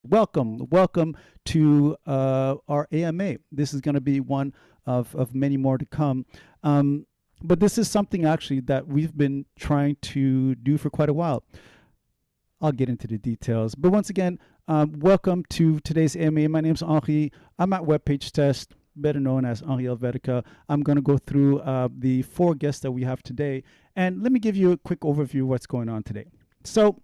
Welcome to our AMA. This is going to be one of many more to come. But this is something actually that we've been trying to do for quite a while. I'll get into the details. But once again, welcome to today's AMA. My name's Henri. I'm at WebPageTest, better known as Henri Helvetica. I'm going to go through the four guests that we have today. And let me give you a quick overview of what's going on today. So,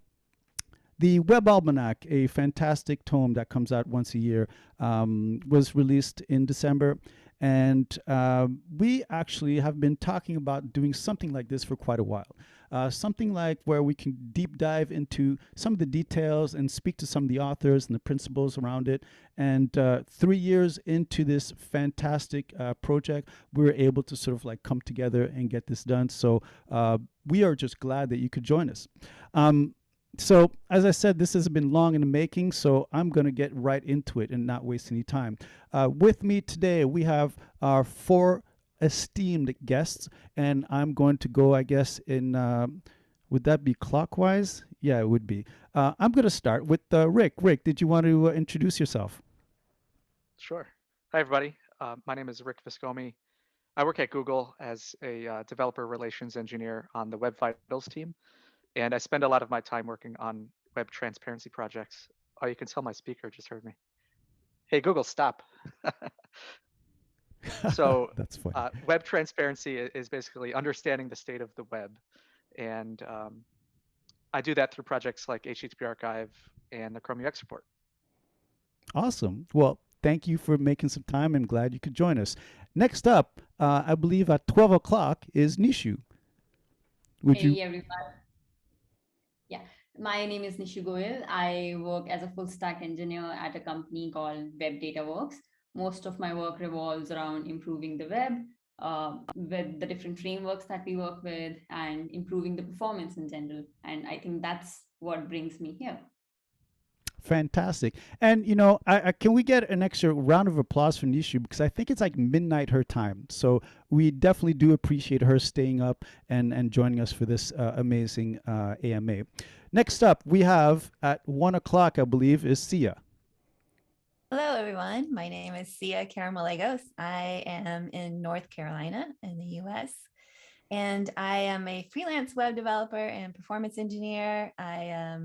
the Web Almanac, a fantastic tome that comes out once a year, was released in December. And we actually have been talking about doing something like this for quite a while. Something like where we can deep dive into some of the details and speak to some of the authors and the principles around it. And 3 years into this fantastic project, we were able to sort of like come together and get this done. So we are just glad that you could join us. So, as I said, this has been long in the making, so I'm going to get right into it and not waste any time. With me today, we have our four esteemed guests, and I'm going to go, I guess, in, would that be clockwise? Yeah, it would be. I'm going to start with Rick. Rick, did you want to introduce yourself? Sure. Hi, everybody. My name is Rick Viscomi. I work at Google as a developer relations engineer on the Web Vitals team, and I spend a lot of my time working on web transparency projects. Oh, you can tell my speaker just heard me. Hey, Google, stop. So, That's funny. web transparency is basically understanding the state of the web, and I do that through projects like HTTP Archive and the Chrome UX report. Awesome. Well, thank you for making some time. I'm glad you could join us. Next up, I believe at 12 o'clock is Nishu. Would you? Hey everyone. Yeah, my name is Nishu Goyal. I work as a full stack engineer at a company called Web Works. Most of my work revolves around improving the web with the different frameworks that we work with and improving the performance in general. And I think that's what brings me here. Fantastic. And you know, can we get an extra round of applause for Nishu because I think it's like midnight her time. So we definitely do appreciate her staying up and joining us for this amazing AMA. Next up, we have at 1 o'clock, I believe, is Sia. Hello, everyone. My name is Sia Caramelagos. I am in North Carolina in the US, and I am a freelance web developer and performance engineer. I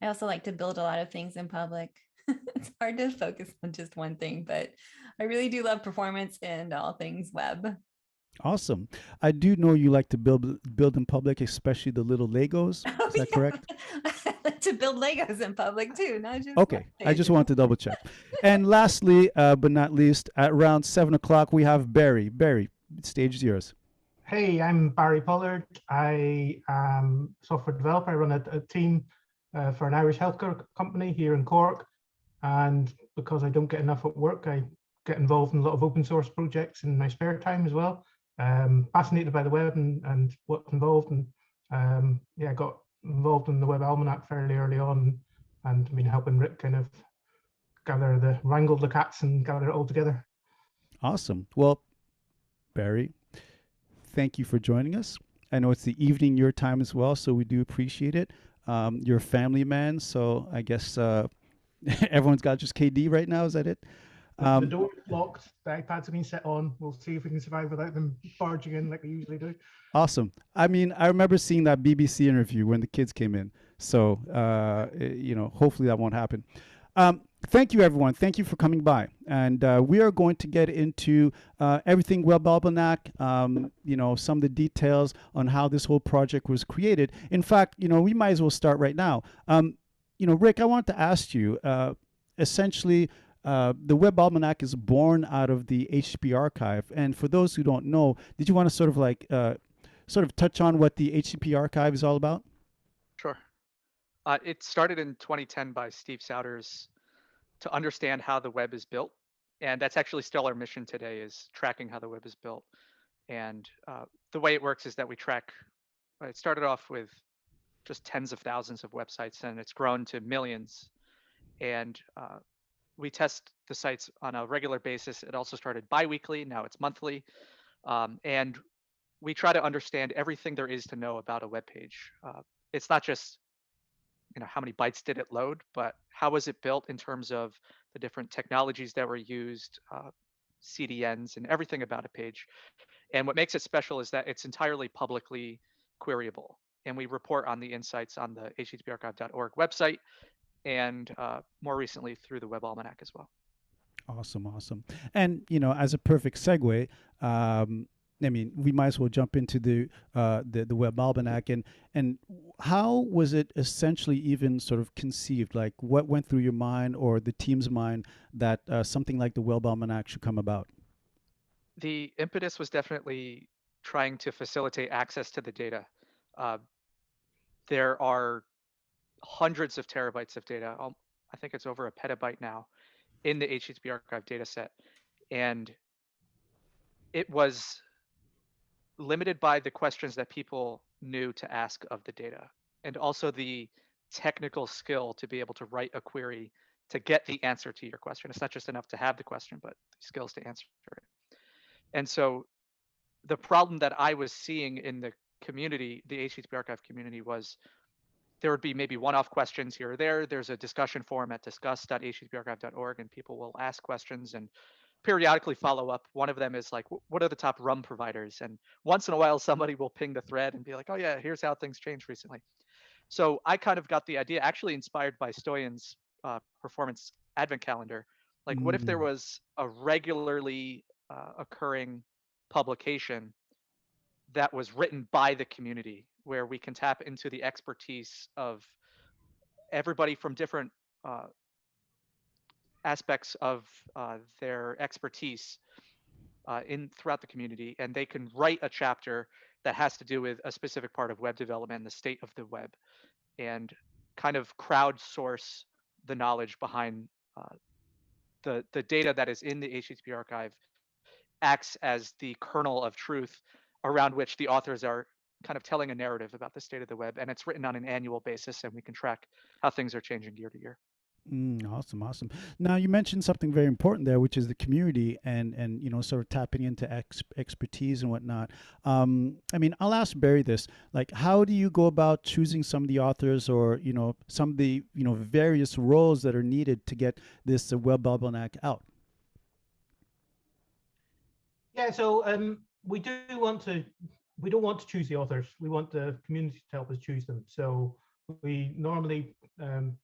also like to build a lot of things in public. It's hard to focus on just one thing, but I really do love performance and all things web. Awesome. I do know you like to build in public, especially the little Legos. Is that correct? I like to build Legos in public too, not just Okay, I just want to double check. And lastly, but not least, at around 7 o'clock, we have Barry. Barry, stage is yours. Hey, I'm Barry Pollard. I am a software developer. I run a team for an Irish healthcare company here in Cork. And because I don't get enough at work, I get involved in a lot of open source projects in my spare time as well. Fascinated by the web and what's involved. And yeah, I got involved in the Web Almanac fairly early on and been helping Rick kind of wrangle the cats and gather it all together. Awesome. Well, Barry, thank you for joining us. I know it's the evening your time as well, so we do appreciate it. You're a family man, so I guess everyone's got just KD right now. Is that it? The door is locked. The iPads have been set on. We'll see if we can survive without them barging in like they usually do. Awesome. I mean, I remember seeing that BBC interview when the kids came in. So, you know, hopefully that won't happen. Thank you, everyone. Thank you for coming by. And we are going to get into everything Web Almanac, you know, some of the details on how this whole project was created. In fact, you know, we might as well start right now. You know, Rick, I wanted to ask you, essentially, the Web Almanac is born out of the HTTP archive. And for those who don't know, did you want to sort of like, sort of touch on what the HTTP archive is all about? Sure. It started in 2010 by Steve Souders to understand how the web is built. And that's actually still our mission today, is tracking how the web is built. And the way it works is that we track, it started off with just tens of thousands of websites, and it's grown to millions. And we test the sites on a regular basis. It also started bi-weekly, now it's monthly. And we try to understand everything there is to know about a web page. It's not just how many bytes did it load, but how was it built in terms of the different technologies that were used, CDNs, and everything about a page. And what makes it special is that it's entirely publicly queryable. And we report on the insights on the httparchive.org website, and more recently through the Web Almanac as well. Awesome, awesome. And as a perfect segue, I mean, we might as well jump into the Web Almanac, and how was it essentially even sort of conceived? Like, what went through your mind or the team's mind that something like the Web Almanac should come about? The impetus was definitely trying to facilitate access to the data. Uh, there are hundreds of terabytes of data. I think it's over a petabyte now in the HTTP archive data set. And it was limited by the questions that people knew to ask of the data, and also the technical skill to be able to write a query to get the answer to your question. It's not just enough to have the question, but the skills to answer it. And so the problem that I was seeing in the community, the HTTP archive community, was there would be maybe one-off questions here or there. There's a discussion forum at discuss.httparchive.org, and people will ask questions and periodically follow up. One of them is like, what are the top RUM providers? And once in a while, somebody will ping the thread and be like, oh yeah, here's how things changed recently. So I kind of got the idea, actually inspired by Stoyan's performance advent calendar. Like, what if there was a regularly occurring publication that was written by the community, where we can tap into the expertise of everybody from different aspects of their expertise throughout the community, and they can write a chapter that has to do with a specific part of web development and the state of the web, and kind of crowdsource the knowledge behind the data that is in the HTTP archive, acts as the kernel of truth around which the authors are kind of telling a narrative about the state of the web, and it's written on an annual basis, and we can track how things are changing year to year. Awesome, awesome. Now, you mentioned something very important there, which is the community, and sort of tapping into expertise and whatnot. I mean, I'll ask Barry this: like, how do you go about choosing some of the authors, or some of the various roles that are needed to get this Web Almanac out? Yeah, so we don't want to choose the authors. We want the community to help us choose them. So we normally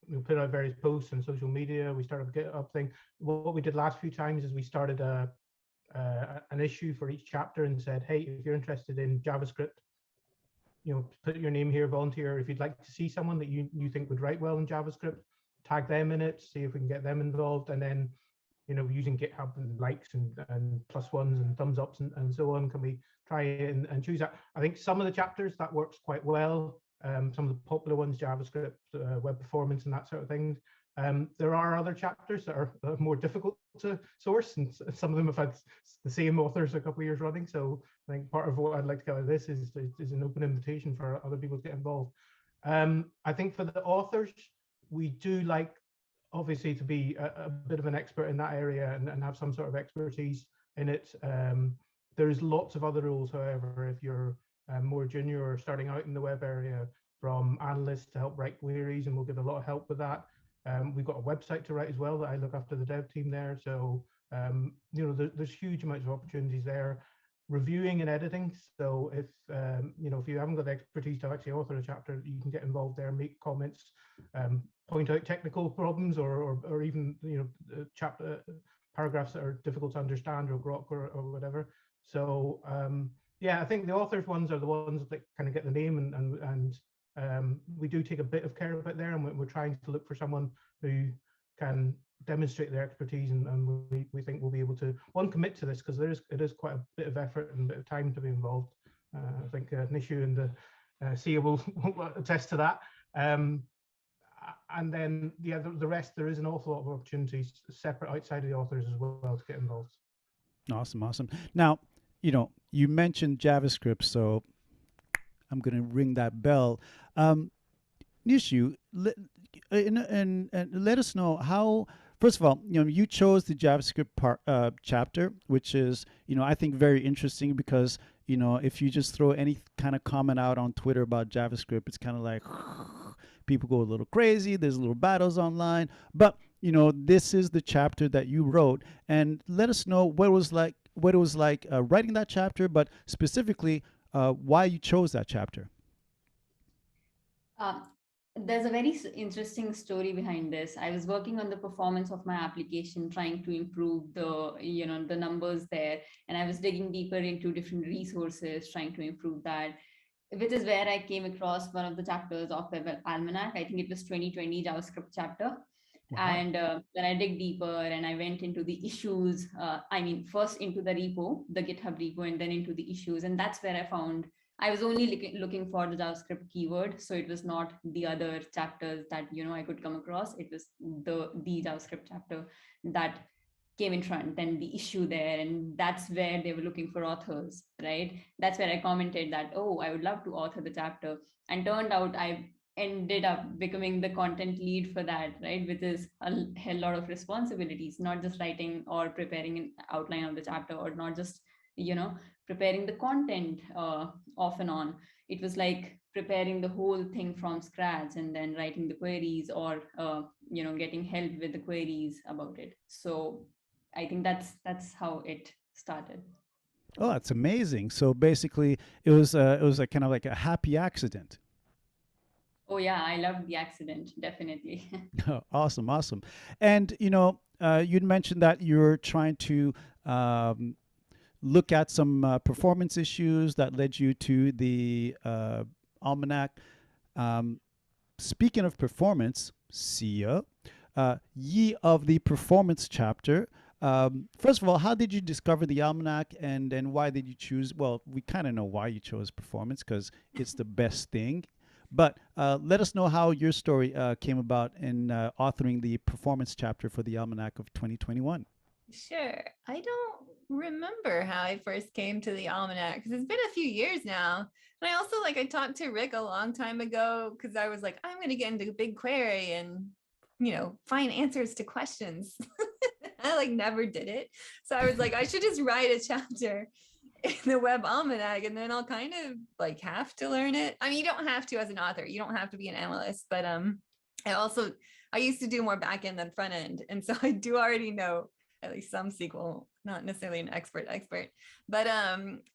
we put out various posts on social media. We started a GitHub thing. What we did last few times is we started an issue for each chapter and said, hey, if you're interested in JavaScript, put your name here, volunteer. If you'd like to see someone that you think would write well in JavaScript, tag them in it, see if we can get them involved. And then using GitHub and likes and +1s and thumbs ups and so on, can we try and choose that? I think some of the chapters that works quite well. Some of the popular ones, JavaScript, web performance, and that sort of thing. There are other chapters that are more difficult to source, and some of them have had the same authors a couple of years running. So I think part of what I'd like to get out of this is an open invitation for other people to get involved. I think for the authors, we do like, obviously, to be a bit of an expert in that area and have some sort of expertise in it. There's lots of other roles, however, if you're more junior or starting out in the web area, from analysts to help write queries, and we'll give a lot of help with that. We've got a website to write as well that I look after the dev team there. So there's huge amounts of opportunities there. Reviewing and editing. So if if you haven't got the expertise to actually author a chapter, you can get involved there, make comments, point out technical problems, or even chapter paragraphs that are difficult to understand or grok or whatever. So yeah, I think the authors ones are the ones that kind of get the name, and we do take a bit of care of it there, and we're trying to look for someone who can demonstrate their expertise, and we think we'll be able to commit to this, because it is quite a bit of effort and a bit of time to be involved. I think Nishu and the CEO will attest to that. And then the rest, there is an awful lot of opportunities separate outside of the authors as well to get involved. Awesome, awesome. Now, you mentioned JavaScript, so I'm going to ring that bell. Nishu, and let us know how. First of all, you chose the JavaScript chapter, which is, I think very interesting, because, if you just throw any kind of comment out on Twitter about JavaScript, it's kind of like people go a little crazy. There's little battles online, but this is the chapter that you wrote, and let us know what it was like. Writing that chapter, but specifically why you chose that chapter. There's a very interesting story behind this. I was working on the performance of my application, trying to improve the numbers there, and I was digging deeper into different resources, trying to improve that, which is where I came across one of the chapters of Web Almanac. I think it was 2020 JavaScript chapter. Wow. And then I dig deeper and I went into the issues. First into the repo, the GitHub repo, and then into the issues. And that's where I found I was only looking for the JavaScript keyword. So it was not the other chapters that I could come across. It was the JavaScript chapter that came in front, and the issue there, and that's where they were looking for authors, right? That's where I commented that, oh, I would love to author the chapter, and turned out I ended up becoming the content lead for that, right? Which is a hell lot of responsibilities, not just writing or preparing an outline of the chapter, or not just preparing the content off and on. It was like preparing the whole thing from scratch and then writing the queries, or getting help with the queries about it. So I think that's how it started. Oh, that's amazing. So basically it was a kind of like a happy accident. Oh yeah, I loved the accident, definitely. Awesome. And you'd mentioned that you're trying to look at some performance issues that led you to the Almanac. Speaking of performance, Sia, ye of the performance chapter. First of all, how did you discover the Almanac, and why did you choose? Well, we kind of know why you chose performance, because it's the best thing. But let us know how your story came about in authoring the performance chapter for the Almanac of 2021. Sure. I don't remember how I first came to the Almanac, because it's been a few years now. And I also I talked to Rick a long time ago, because I was like, I'm going to get into BigQuery and, find answers to questions. I never did it. So I was like, I should just write a chapter in the Web Almanac, and then I'll kind of have to learn it. I mean, you don't have to as an author. You don't have to be an analyst, but I used to do more back end than front end. And so I do already know at least some SQL, not necessarily an expert, but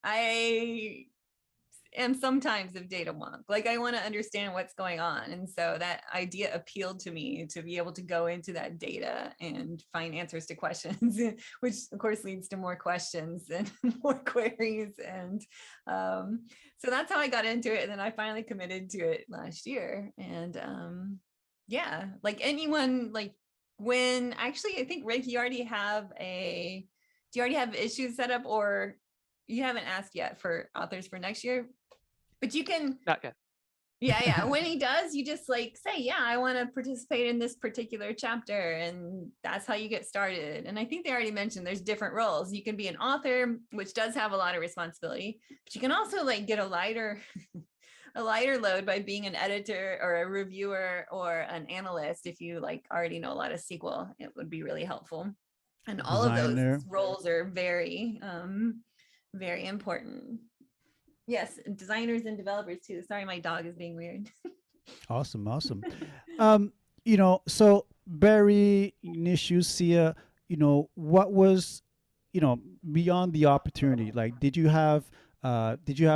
I am sometimes a data wonk. I want to understand what's going on. And so that idea appealed to me, to be able to go into that data and find answers to questions, which of course leads to more questions and more queries. And so that's how I got into it. And then I finally committed to it last year. And yeah, anyone, when actually, I think, Rick, do you already have issues set up, or you haven't asked yet for authors for next year? But you can. Not yet. Yeah. When he does, you just say, yeah, I want to participate in this particular chapter. And that's how you get started. And I think they already mentioned there's different roles. You can be an author, which does have a lot of responsibility, but you can also get a lighter load by being an editor or a reviewer or an analyst. If you already know a lot of SQL, it would be really helpful. And all Designer. of those roles are very, very important. Yes, designers and developers too. Sorry, my dog is being weird. Awesome. So Barry, Nishu, Sia, what was, beyond the opportunity? Did you have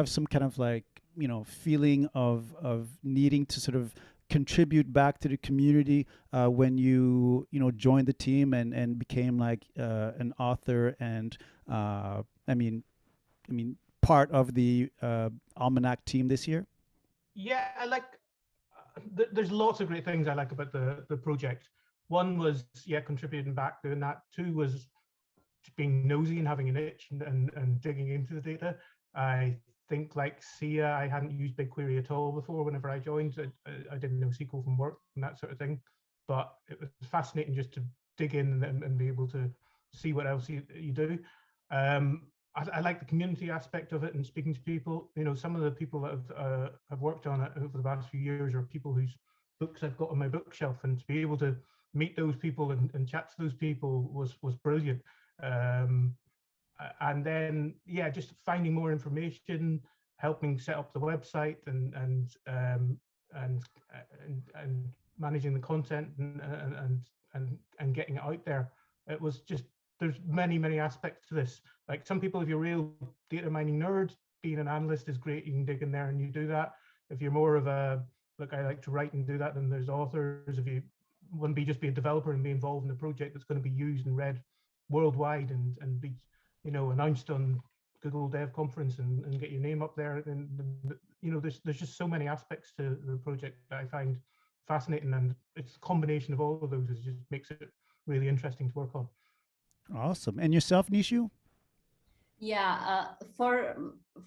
some kind of feeling of needing to sort of contribute back to the community when you joined the team and became an author and part of the Almanac team this year? Yeah, there's lots of great things I like about the project. One was, contributing back, doing that. Two was just being nosy and having an itch and digging into the data. I think, like Sia, I hadn't used BigQuery at all before whenever I joined. I didn't know SQL from work and that sort of thing. But it was fascinating just to dig in and be able to see what else you do. I like the community aspect of it and speaking to people. Some of the people that have worked on it over the past few years are people whose books I've got on my bookshelf, and to be able to meet those people and chat to those people was brilliant. And then, just finding more information, helping set up the website, and and managing the content and getting it out there. It was just, there's many aspects to this. Like some people, if you're a real data mining nerd, being an analyst is great. You can dig in there and you do that. If you're more of a, look, I like to write and do that, then there's authors. If you want to just be a developer and be involved in a project that's going to be used and read worldwide and be, you know, announced on Google Dev Conference and get your name up there, and you know, there's just so many aspects to the project that I find fascinating, and it's a combination of all of those that just makes it really interesting to work on. Awesome. And yourself, Nishu? Yeah, for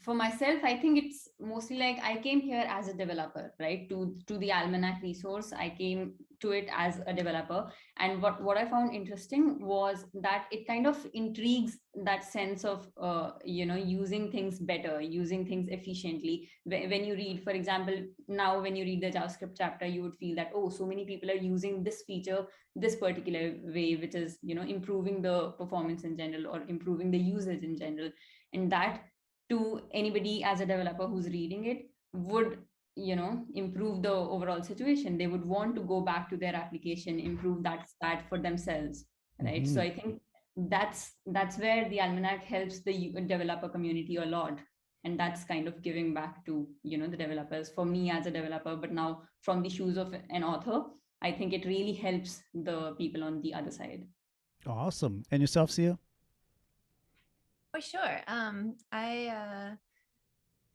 myself, I think it's mostly like I came here as a developer, right? To the Almanac resource, I came to it as a developer, and what I found interesting was that it kind of intrigues that sense of you know, using things better, using things efficiently. When you read, for example, now when you read the JavaScript chapter, you would feel that, oh, so many people are using this feature this particular way, which is, you know, improving the performance in general or improving the usage in general. And that, to anybody as a developer who's reading it, would, you know, improve the overall situation. They would want to go back to their application, improve that stat for themselves, right? So I think that's where the Almanac helps the developer community a lot. And that's kind of giving back to, you know, the developers. For me as a developer, but now from the shoes of an author, I think it really helps the people on the other side. Awesome. And yourself, Sia? Oh, sure.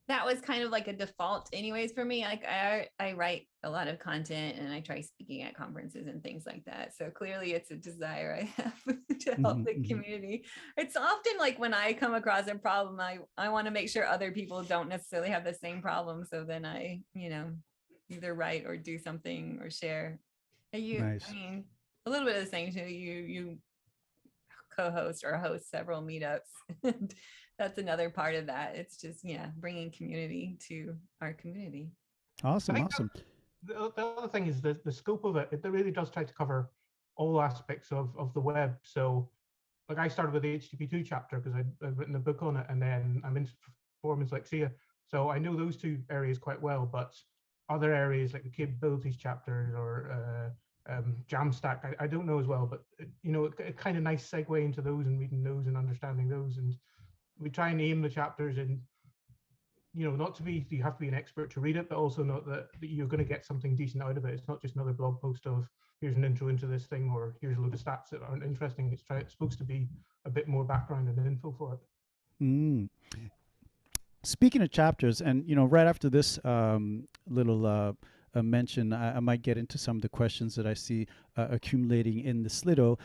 That was kind of like a default anyways for me. Like I write a lot of content and I try speaking at conferences and things like that. So clearly it's a desire I have to help the community. It's often like when I come across a problem, I want to make sure other people don't necessarily have the same problem. So then I, you know, either write or do something or share. Nice. I mean, a little bit of the same too. You co-host or host several meetups. And that's another part of that. It's just, yeah, bringing community to our community. Awesome. Awesome. The other thing is the scope of it. It really does try to cover all aspects of the web. So like I started with the HTTP2 chapter because I've written a book on it, and then I'm into performance like Sia. So I know those two areas quite well, but other areas like the capabilities chapters or Jamstack, I don't know as well, but you know, it kind of nice segue into those and reading those and understanding those. And we try and aim the chapters in, you know, not to be, you have to be an expert to read it, but also not that you're going to get something decent out of it. It's not just another blog post of here's an intro into this thing or here's a load of stats that aren't interesting. It's supposed to be a bit more background and info for it. Speaking of chapters, and you know, right after this little mention, I might get into some of the questions that I see accumulating in the Slido.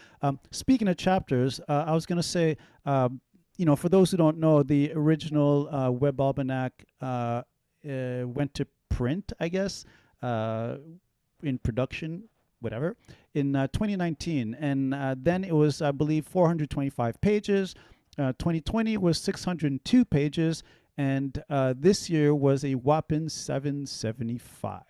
Speaking of chapters, I was going to say, you know, for those who don't know, the original Web Almanac went to print, I guess, in production, whatever, in 2019. And then it was, I believe, 425 pages. 2020 was 602 pages. And this year was a whopping 775.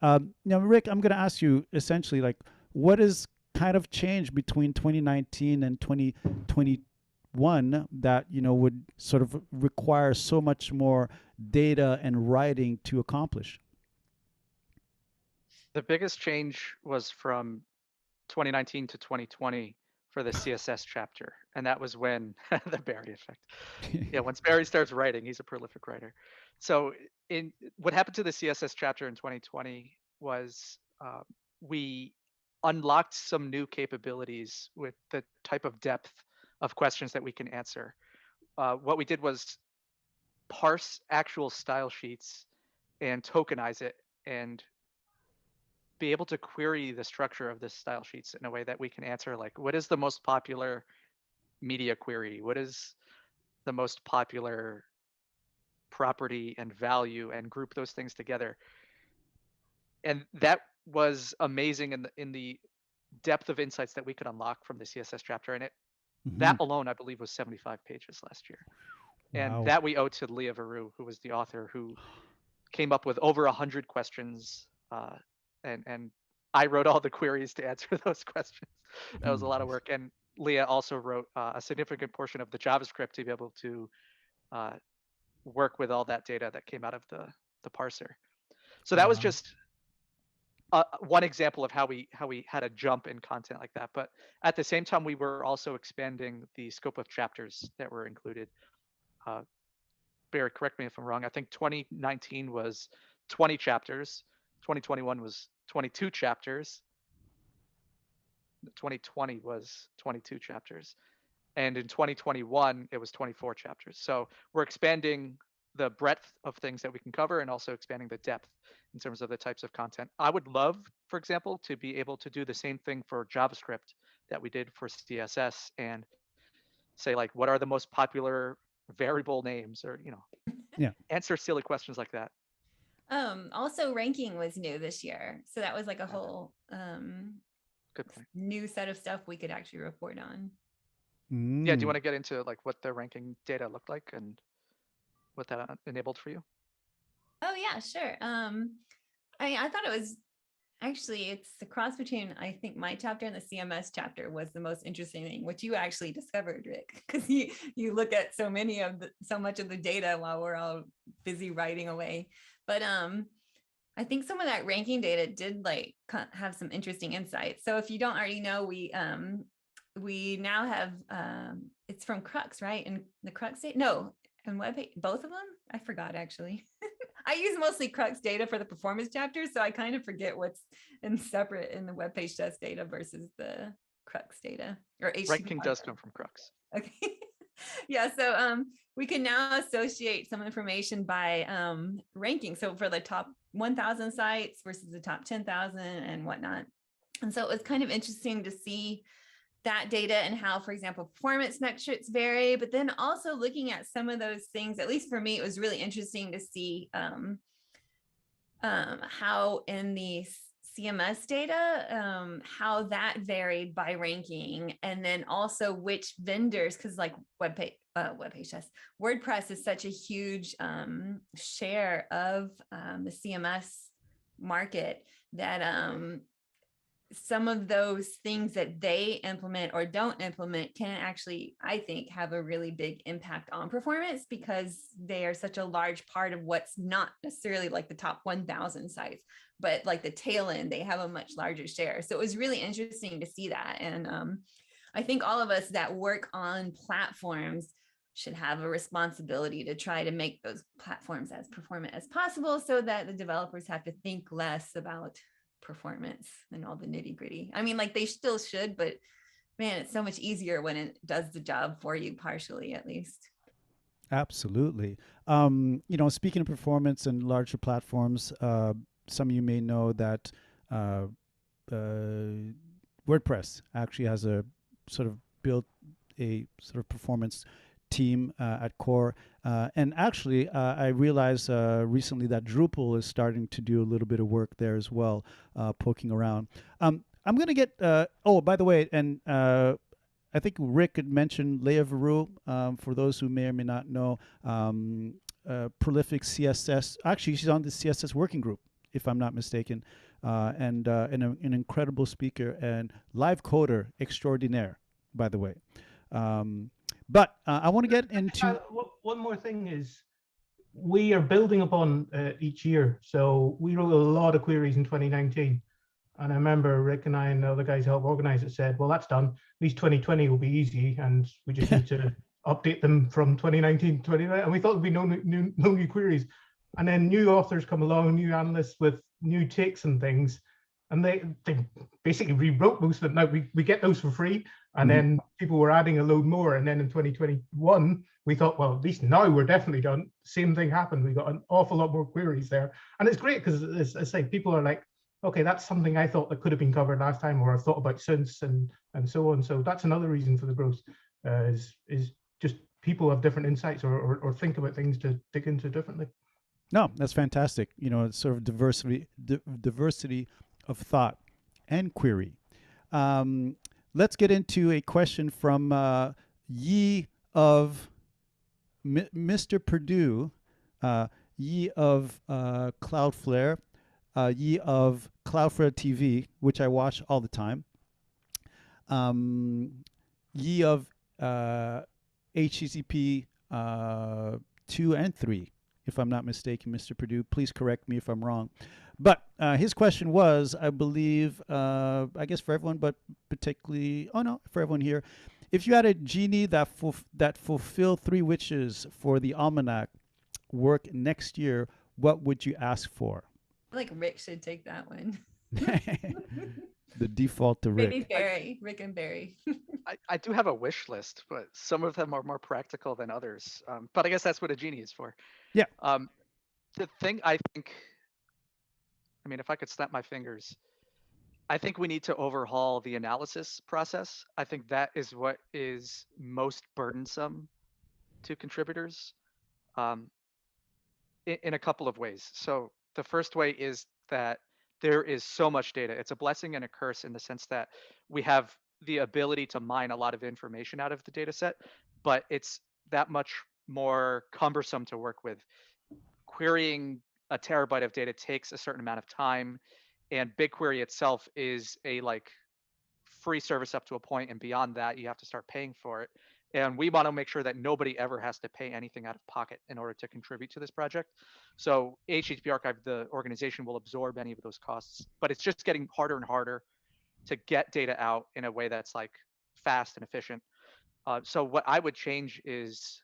Now, Rick, I'm going to ask you essentially, like, what has kind of changed between 2019 and 2021 that, you know, would sort of require so much more data and writing to accomplish? The biggest change was from 2019 to 2020 for the CSS chapter. And that was when the Barry effect. Yeah, once Barry starts writing, he's a prolific writer. So what happened to the CSS chapter in 2020 was we unlocked some new capabilities with the type of depth of questions that we can answer. What we did was parse actual style sheets and tokenize it and be able to query the structure of the style sheets in a way that we can answer, like, what is the most popular media query? What is the most popular property and value, and group those things together? And that was amazing in the depth of insights that we could unlock from the CSS chapter. And that alone, I believe, was 75 pages last year. And that we owe to Leah Veru, who was the author, who came up with over 100 questions. And I wrote all the queries to answer those questions. That was a lot of work. And Leah also wrote a significant portion of the JavaScript to be able to work with all that data that came out of the parser. So that was just one example of how we had a jump in content like that. But at the same time, we were also expanding the scope of chapters that were included. Barry, correct me if I'm wrong. I think 2019 was 20 chapters. 2021 was 22 chapters. 2020 was 22 chapters. And in 2021, it was 24 chapters. So we're expanding the breadth of things that we can cover and also expanding the depth in terms of the types of content. I would love, for example, to be able to do the same thing for JavaScript that we did for CSS and say, like, what are the most popular variable names, or, Yeah. answer silly questions like that. Also ranking was new this year. So that was like a whole Good point. new set of stuff we could actually report on. Yeah, do you want to get into like what the ranking data looked like and what that enabled for you? Oh yeah, sure. I thought it was actually, it's a cross between, I think my chapter and the CMS chapter was the most interesting thing, which you actually discovered, Rick, because you look at so much of the data while we're all busy writing away. But I think some of that ranking data did like have some interesting insights. So if you don't already know, we now have it's from Crux, right? And the Crux data, no, and WebPage, both of them? I forgot actually. I use mostly Crux data for the performance chapter, so I kind of forget what's separate in the WebPageTest data versus the Crux data. Or HTTP. Ranking does come from Crux. Okay. Yeah, so we can now associate some information by ranking. So for the top 1,000 sites versus the top 10,000 and whatnot. And so it was kind of interesting to see that data and how, for example, performance metrics vary, but then also looking at some of those things, at least for me, it was really interesting to see how in the CMS data, how that varied by ranking, and then also which vendors, because like WebPageTest, WordPress is such a huge share of the CMS market that some of those things that they implement or don't implement can actually, I think, have a really big impact on performance because they are such a large part of what's not necessarily like the top 1,000 sites, but like the tail end, they have a much larger share. So it was really interesting to see that. And I think all of us that work on platforms should have a responsibility to try to make those platforms as performant as possible so that the developers have to think less about performance and all the nitty gritty. I mean, like they still should, but man, it's so much easier when it does the job for you, partially at least. Absolutely. Speaking of performance and larger platforms, some of you may know that WordPress actually has a sort of built a sort of performance team at core. And actually, I realized recently that Drupal is starting to do a little bit of work there as well, poking around. I'm going to get, by the way, and I think Rick had mentioned Leah Veru, for those who may or may not know, prolific CSS. Actually, she's on the CSS working group, if I'm not mistaken, and an incredible speaker and live coder extraordinaire, by the way. But I want to get into one more thing is we are building upon each year. So we wrote a lot of queries in 2019. And I remember Rick and I and the other guys who helped organize it said, well, that's done. At least 2020 will be easy. And we just need to update them from 2019 to 2020. And we thought there'd be no new queries. And then new authors come along, new analysts with new takes and things. And they basically rewrote most of it. Now we get those for free. And then people were adding a load more. And then in 2021, we thought, well, at least now we're definitely done. Same thing happened. We got an awful lot more queries there. And it's great because, as I say, people are like, okay, that's something I thought that could have been covered last time, or I've thought about since, and so on. So that's another reason for the growth, is just people have different insights or think about things to dig into differently. No, that's fantastic. It's sort of diversity of thought and query. Let's get into a question from Yi of Mr. Purdue, Yi of Cloudflare, Yi of Cloudflare TV, which I watch all the time, Yi of HTTP 2 and 3, if I'm not mistaken, Mr. Purdue. Please correct me if I'm wrong. But his question was, I believe, I guess for everyone, but particularly, oh no, for everyone here, if you had a genie that fulfilled 3 wishes for the almanac work next year, what would you ask for? I feel like Rick should take that one. The default to Rick. Maybe Barry, Rick and Barry. I do have a wish list, but some of them are more practical than others. But I guess that's what a genie is for. Yeah. The thing I think, I mean, if I could snap my fingers, I think we need to overhaul the analysis process. I think that is what is most burdensome to contributors in a couple of ways. So the first way is that there is so much data. It's a blessing and a curse in the sense that we have the ability to mine a lot of information out of the data set, but it's that much more cumbersome to work with. Querying a terabyte of data takes a certain amount of time, and BigQuery itself is a free service up to a point, and beyond that you have to start paying for it. And we want to make sure that nobody ever has to pay anything out of pocket in order to contribute to this project. So HTTP Archive, the organization, will absorb any of those costs, but it's just getting harder and harder to get data out in a way that's fast and efficient. So what I would change is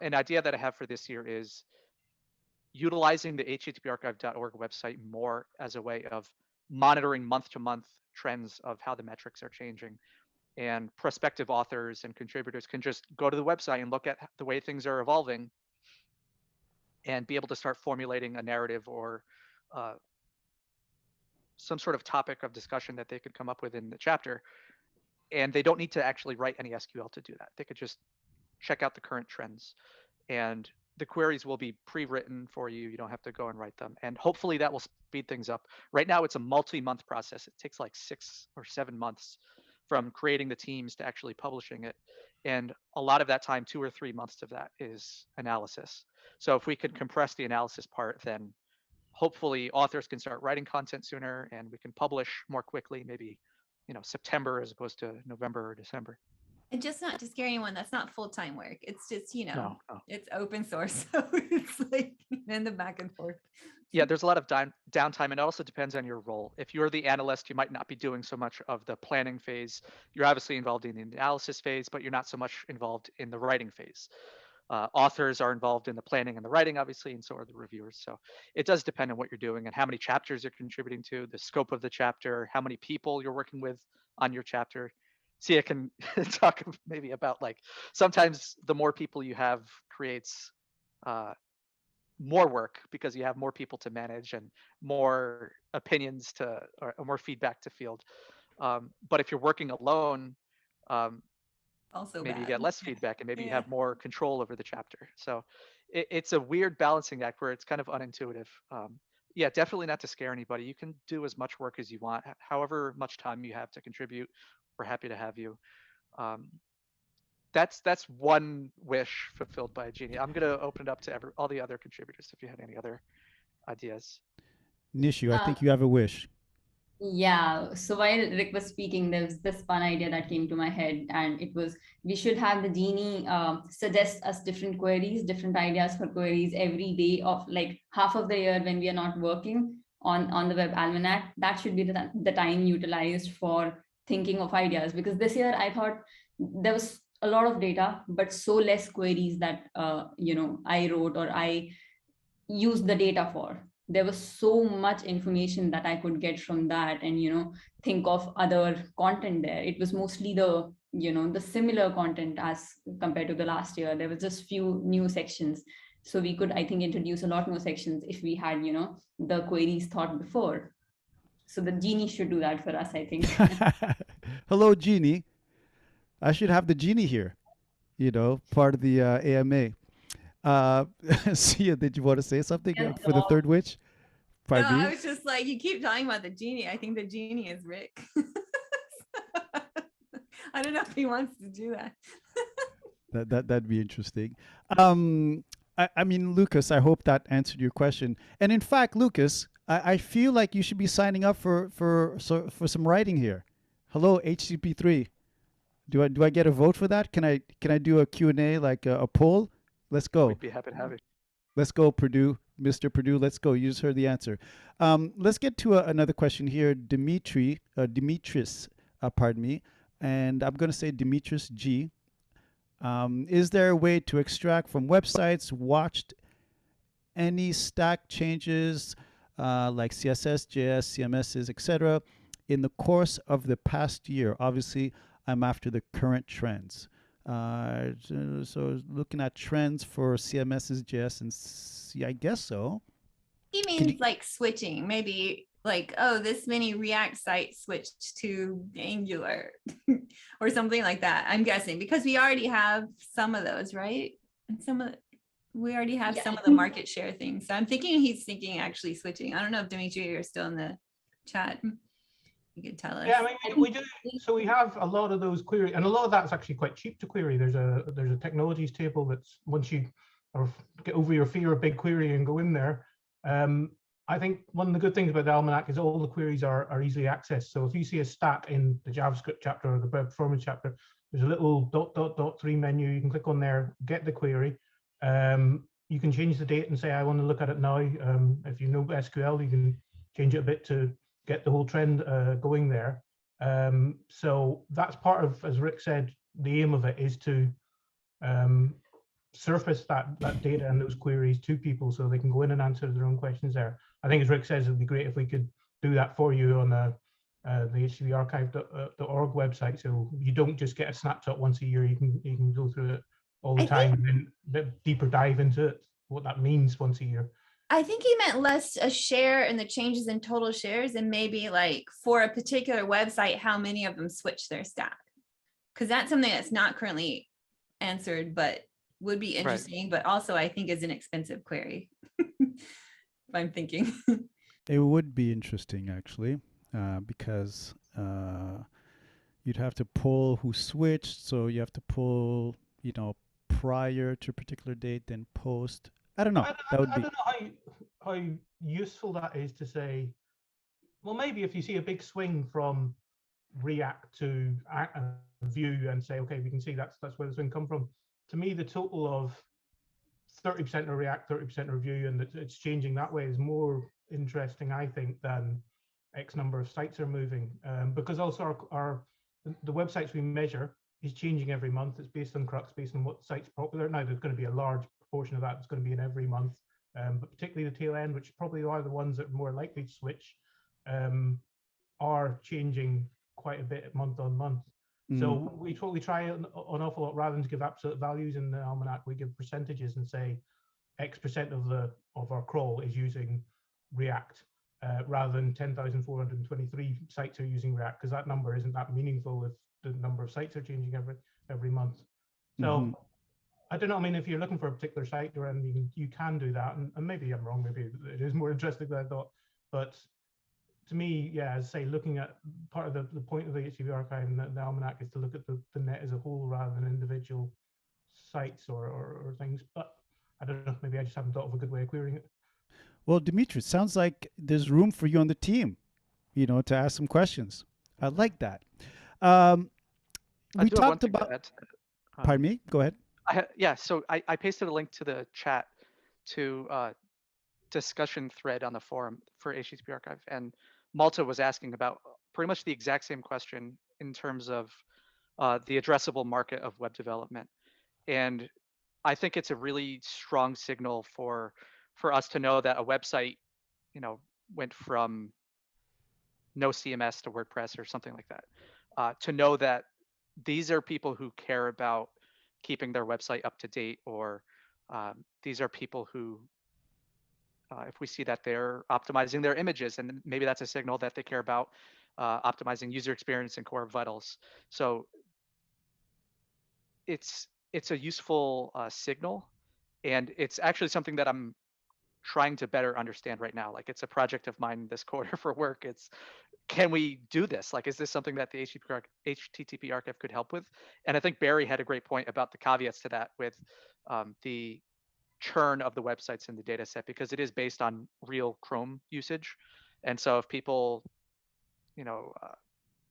an idea that I have for this year is utilizing the httparchive.org website more as a way of monitoring month-to-month trends of how the metrics are changing. And prospective authors and contributors can just go to the website and look at the way things are evolving and be able to start formulating a narrative or some sort of topic of discussion that they could come up with in the chapter. And they don't need to actually write any SQL to do that. They could just check out the current trends. And the queries will be pre-written for you. You don't have to go and write them. And hopefully that will speed things up. Right now, it's a multi-month process. It takes 6 or 7 months from creating the teams to actually publishing it. And a lot of that time, 2 or 3 months of that is analysis. So if we could compress the analysis part, then hopefully authors can start writing content sooner and we can publish more quickly, maybe September as opposed to November or December. And just not to scare anyone, that's not full-time work. It's just, No. It's open source. So it's in the back and forth. Yeah, there's a lot of downtime, and it also depends on your role. If you're the analyst, you might not be doing so much of the planning phase. You're obviously involved in the analysis phase, but you're not so much involved in the writing phase. Authors are involved in the planning and the writing, obviously, and so are the reviewers. So it does depend on what you're doing and how many chapters you're contributing to, the scope of the chapter, how many people you're working with on your chapter. Sia can talk maybe about sometimes the more people you have creates more work because you have more people to manage and more opinions or more feedback to field. But if you're working alone, also maybe bad. you get less feedback and maybe you have more control over the chapter. So it's a weird balancing act where it's kind of unintuitive. Yeah, definitely not to scare anybody. You can do as much work as you want, however much time you have to contribute. We're happy to have you. That's one wish fulfilled by a genie. I'm going to open it up to all the other contributors if you had any other ideas. Nishu, I think you have a wish. Yeah, so while Rick was speaking, there was this fun idea that came to my head, and it was we should have the genie suggest us different queries, different ideas for queries every day of half of the year when we are not working on the Web Almanac. That should be the time utilized for thinking of ideas, because this year I thought there was a lot of data, but so less queries that I wrote or I used the data for. There was so much information that I could get from that and think of other content there. It was mostly the similar content as compared to the last year. There was just few new sections, so we could, I think, introduce a lot more sections if we had the queries thought before. So the genie should do that for us, I think. Hello, genie. I should have the genie here, part of the AMA. Sia, did you want to say something for the third wish? No, I was just you keep talking about the genie. I think the genie is Rick. I don't know if he wants to do that. That'd be interesting. I mean, Lucas, I hope that answered your question. And in fact, Lucas, I feel like you should be signing up for some writing here. Hello, HTTP3. Do I get a vote for that? Can I do a Q&A, a poll? Let's go. We'd be happy to have it. Let's go, Purdue. Mr. Purdue, let's go. You just heard the answer. Let's get to another question here. Demetrius, pardon me. And I'm going to say Demetrius G. Is there a way to extract from websites watched any stack changes like CSS, JS, CMSs, etc. in the course of the past year? Obviously, I'm after the current trends. So looking at trends for CMSs, JS, and I guess so. He means like switching, maybe like, oh, this many React sites switched to Angular or something like that. I'm guessing because we already have some of those, right? And we already have some of the market share things. So I'm thinking he's thinking actually switching. I don't know if Dimitri, you're still in the chat. You could tell us. Yeah, I mean, we do. So we have a lot of those queries, and a lot of that's actually quite cheap to query. There's a technologies table that's once you get over your fear of big query and go in there. I think one of the good things about the Almanac is all the queries are easily accessed. So if you see a stat in the JavaScript chapter or the web performance chapter, there's a little ... 3 menu. You can click on there, get the query. You can change the date and say, I want to look at it now. If you know SQL, you can change it a bit to get the whole trend going there. So that's part of, as Rick said, the aim of it is to surface that data and those queries to people so they can go in and answer their own questions there. I think, as Rick says, it would be great if we could do that for you on the httparchive.org website, so you don't just get a snapshot once a year. You can go through it all the time and then a bit deeper dive into it, what that means once a year. I think he meant less a share and the changes in total shares and maybe like for a particular website, how many of them switch their stack. Because that's something that's not currently answered, but would be interesting, right. But also I think is an expensive query. If I'm thinking. It would be interesting actually, because you'd have to pull who switched. So you have to pull, prior to a particular date, then post. I don't know. I don't know how useful that is to say, well, maybe if you see a big swing from React to Vue and say, okay, we can see that's where the swing come from. To me, the total of 30% of React, 30% of Vue, and it's changing that way is more interesting, I think, than X number of sites are moving. Because also the websites we measure is changing every month. It's based on Crux, based on what site's popular. Now, there's going to be a large proportion of that that's going to be in every month, but particularly the tail end, which probably are the ones that are more likely to switch, are changing quite a bit month on month. So we try an awful lot, rather than to give absolute values in the Almanac, we give percentages and say X% of our crawl is using React, rather than 10,423 sites are using React, because that number isn't that meaningful if the number of sites are changing every month. So I don't know. I mean, if you're looking for a particular site or anything, you can do that, and maybe I'm wrong. Maybe it is more interesting than I thought, but to me, yeah, as I say, looking at part of the point of the HTTP archive and the Almanac is to look at the net as a whole rather than individual sites or things. But I don't know, maybe I just haven't thought of a good way of querying it. Well, Dimitri, it sounds like there's room for you on the team, to ask some questions. I like that. We talked about. Pardon me. Go ahead. So I pasted a link to the chat to discussion thread on the forum for HTTP archive, and Malta was asking about pretty much the exact same question in terms of the addressable market of web development. And I think it's a really strong signal for us to know that a website, went from no CMS to WordPress or something like that, to know that these are people who care about keeping their website up to date, or these are people who, if we see that they're optimizing their images, and maybe that's a signal that they care about optimizing user experience and core vitals. So it's a useful signal, and it's actually something that I'm trying to better understand right now. Like, it's a project of mine this quarter for work. It's, can we do this? Like, is this something that the HTTP archive could help with? And I think Barry had a great point about the caveats to that with the churn of the websites in the data set, because it is based on real Chrome usage. And so if people,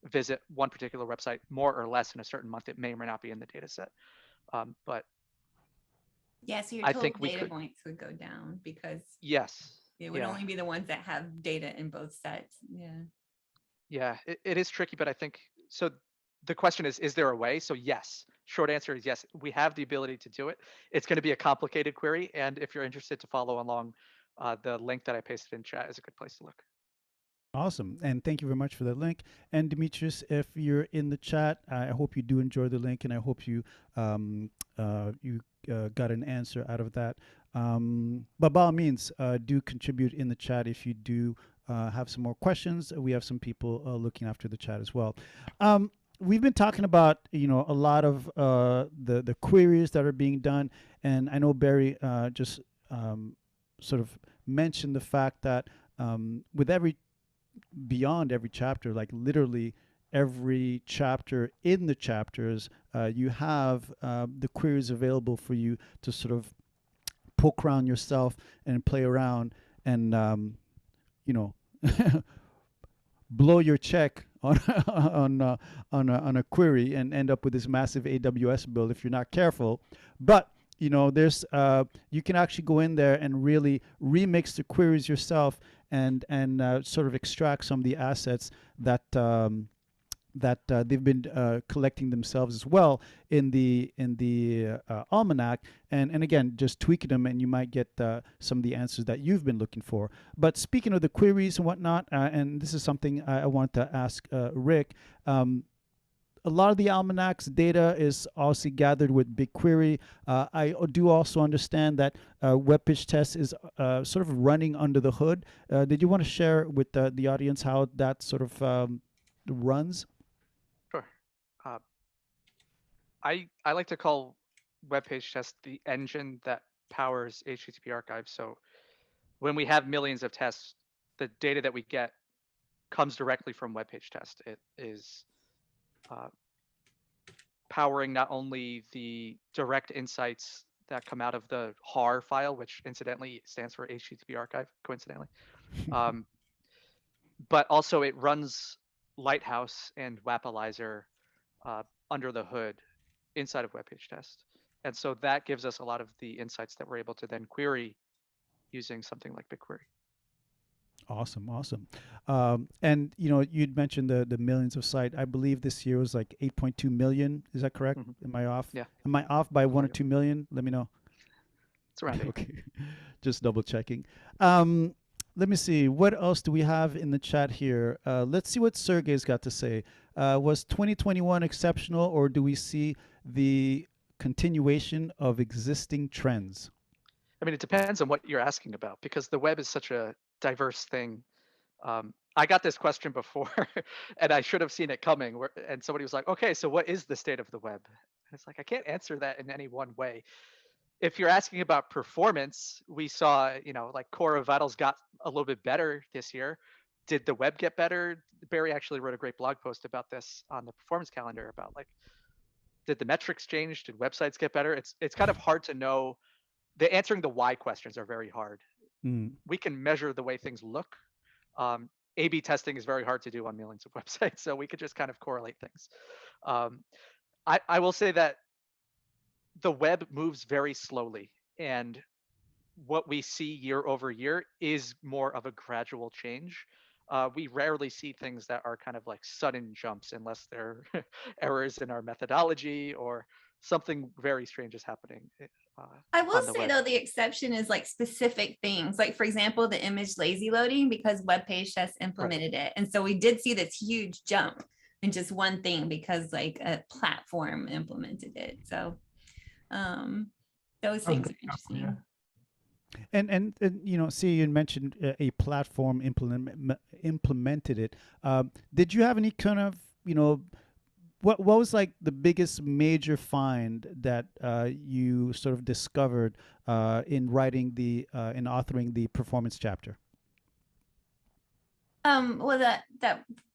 visit one particular website more or less in a certain month, it may or may not be in the data set. But Yeah, so your I total think we data could. points would go down because Yes. it would Yeah. only be the ones that have data in both sets. Yeah. Yeah, it is tricky, but I think so. The question is there a way? So yes, short answer is yes. We have the ability to do it. It's going to be a complicated query, and if you're interested to follow along, the link that I pasted in chat is a good place to look. Awesome. And thank you very much for that link. And Demetrius, if you're in the chat, I hope you do enjoy the link, and I hope you got an answer out of that. But by all means, do contribute in the chat if you do have some more questions. We have some people looking after the chat as well. We've been talking about, a lot of the queries that are being done, and I know Barry just sort of mentioned the fact that with beyond every chapter, like literally every chapter in the chapters, you have the queries available for you to sort of poke around yourself and play around and blow your check on on a query and end up with this massive AWS bill if you're not careful. But there's you can actually go in there and really remix the queries yourself and sort of extract some of the assets that they've been collecting themselves as well in the almanac, and again just tweaking them, and you might get some of the answers that you've been looking for. But speaking of the queries and whatnot, and this is something I want to ask Rick. A lot of the almanac's data is also gathered with BigQuery. I do also understand that WebPageTest is sort of running under the hood. Did you want to share with the audience how that sort of runs? Sure. I like to call WebPageTest the engine that powers HTTP archives. So when we have millions of tests, the data that we get comes directly from WebPageTest. It is powering not only the direct insights that come out of the HAR file, which incidentally stands for HTTP archive, coincidentally, but also it runs Lighthouse and Wappalyzer under the hood inside of WebPageTest. And so that gives us a lot of the insights that we're able to then query using something like BigQuery. Awesome. And you'd mentioned the millions of sites. I believe this year was like 8.2 million. Is that correct? Mm-hmm. Am I off? Yeah. Am I off by 1 or 2 million? Let me know. It's around 8. Okay. Just double checking. Let me see. What else do we have in the chat here? Let's see what Sergey's got to say. Was 2021 exceptional, or do we see the continuation of existing trends? I mean, it depends on what you're asking about, because the web is such a diverse thing. I got this question before, and I should have seen it coming. And somebody was like, "Okay, so what is the state of the web?" And it's like, I can't answer that in any one way. If you're asking about performance, we saw, like Core of Vitals got a little bit better this year. Did the web get better? Barry actually wrote a great blog post about this on the performance calendar about, like, did the metrics change? Did websites get better? It's kind of hard to know. Answering the why questions are very hard. We can measure the way things look. A/B testing is very hard to do on millions of websites, so we could just kind of correlate things. I will say that the web moves very slowly, and what we see year over year is more of a gradual change. We rarely see things that are kind of like sudden jumps, unless they're errors in our methodology or something very strange is happening. I will say web. though, the exception is like specific things, like for example, the image lazy loading, because WebPageTest implemented it. And so we did see this huge jump in just one thing because like a platform implemented it. So those things are interesting. Yeah. And see, you mentioned a platform implemented it. Did you have any kind of, what was like the biggest major find that you sort of discovered in writing in authoring the performance chapter? Well, that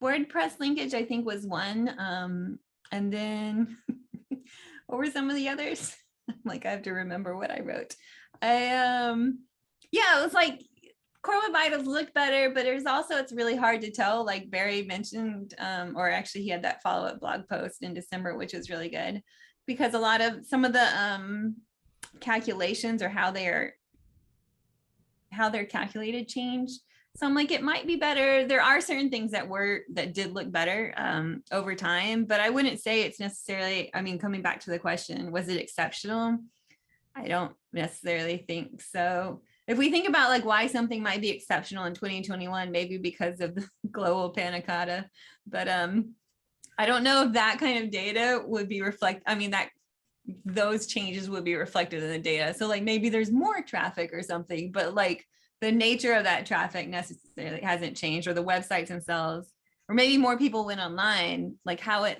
WordPress linkage, I think, was one. And then what were some of the others? Like, I have to remember what I wrote. Yeah, it was like Core Web Vitals look better, but it's really hard to tell. Like Barry mentioned, or actually he had that follow-up blog post in December, which was really good, because some of the calculations or how they're calculated changed. So I'm like, it might be better. There are certain things that did look better over time, but I wouldn't say it's necessarily, I mean, coming back to the question, was it exceptional? I don't necessarily think so. If we think about like why something might be exceptional in 2021, maybe because of the global panic, but I don't know if that kind of data would be that those changes would be reflected in the data. So like maybe there's more traffic or something, but like the nature of that traffic necessarily hasn't changed, or the websites themselves, or maybe more people went online, like I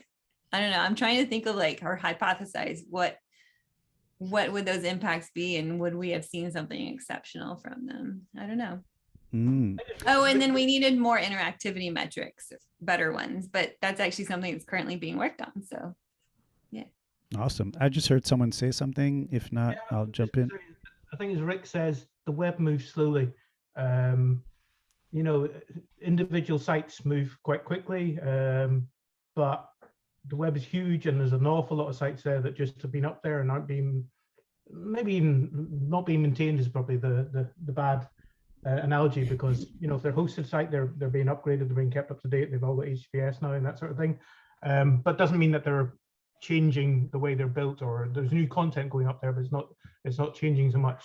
don't know. I'm trying to think of like, or hypothesize what would those impacts be, and would we have seen something exceptional from them? I don't know. Oh, and then we needed more interactivity metrics, better ones, but that's actually something that's currently being worked on. So yeah. Awesome. I just heard someone say something. If not, I'll jump in. I think as Rick says, the web moves slowly. You know, individual sites move quite quickly, but the web is huge, and there's an awful lot of sites there that just have been up there and aren't being, maybe even not being maintained is probably the bad analogy, because you know, if they're hosted site, they're being upgraded, they're being kept up to date, they've all got HTTPS now and that sort of thing, but doesn't mean that they're changing the way they're built, or there's new content going up there, but it's not changing so much.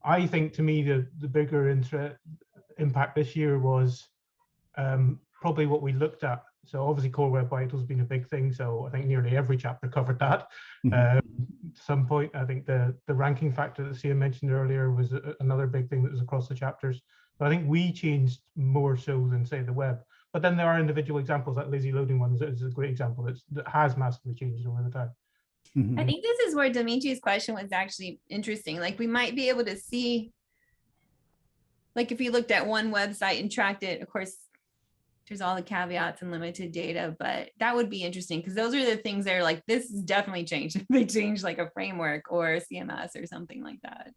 I think, to me, the bigger impact this year was probably what we looked at. So obviously Core Web Vitals has been a big thing, so I think nearly every chapter covered that. At some point, I think the ranking factor that Sia mentioned earlier was another big thing that was across the chapters. So I think we changed more so than, say, the web. But then there are individual examples, like lazy loading ones is a great example that has massively changed over the time. I think this is where Dimitri's question was actually interesting. Like we might be able to see, like if you looked at one website and tracked it, of course, there's all the caveats and limited data, but that would be interesting, because those are the things that are like, this has definitely changed. They changed like a framework or CMS or something like that.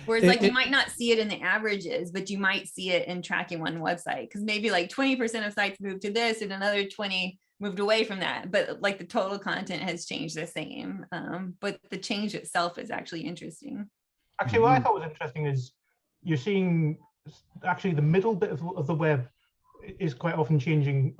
Whereas like you might not see it in the averages, but you might see it in tracking one website, because maybe like 20% of sites moved to this and another 20 moved away from that, but like the total content has changed the same. But the change itself is actually interesting. Actually, what I thought was interesting is you're seeing actually the middle bit of the web is quite often changing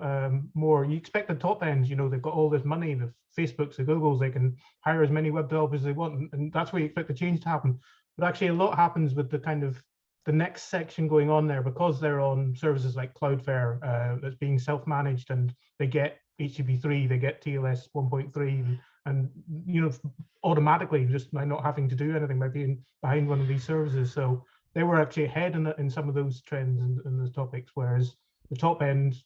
more. You expect the top end, you know, they've got all this money, the Facebooks, the Googles, they can hire as many web developers as they want, and that's where you expect the change to happen. But actually a lot happens with the kind of the next section going on there, because they're on services like Cloudflare that's being self-managed, and they get HTTP3, they get TLS 1.3, and you know, automatically, just by not having to do anything, by being behind one of these services. So they were actually ahead in some of those trends and those topics, whereas the top end,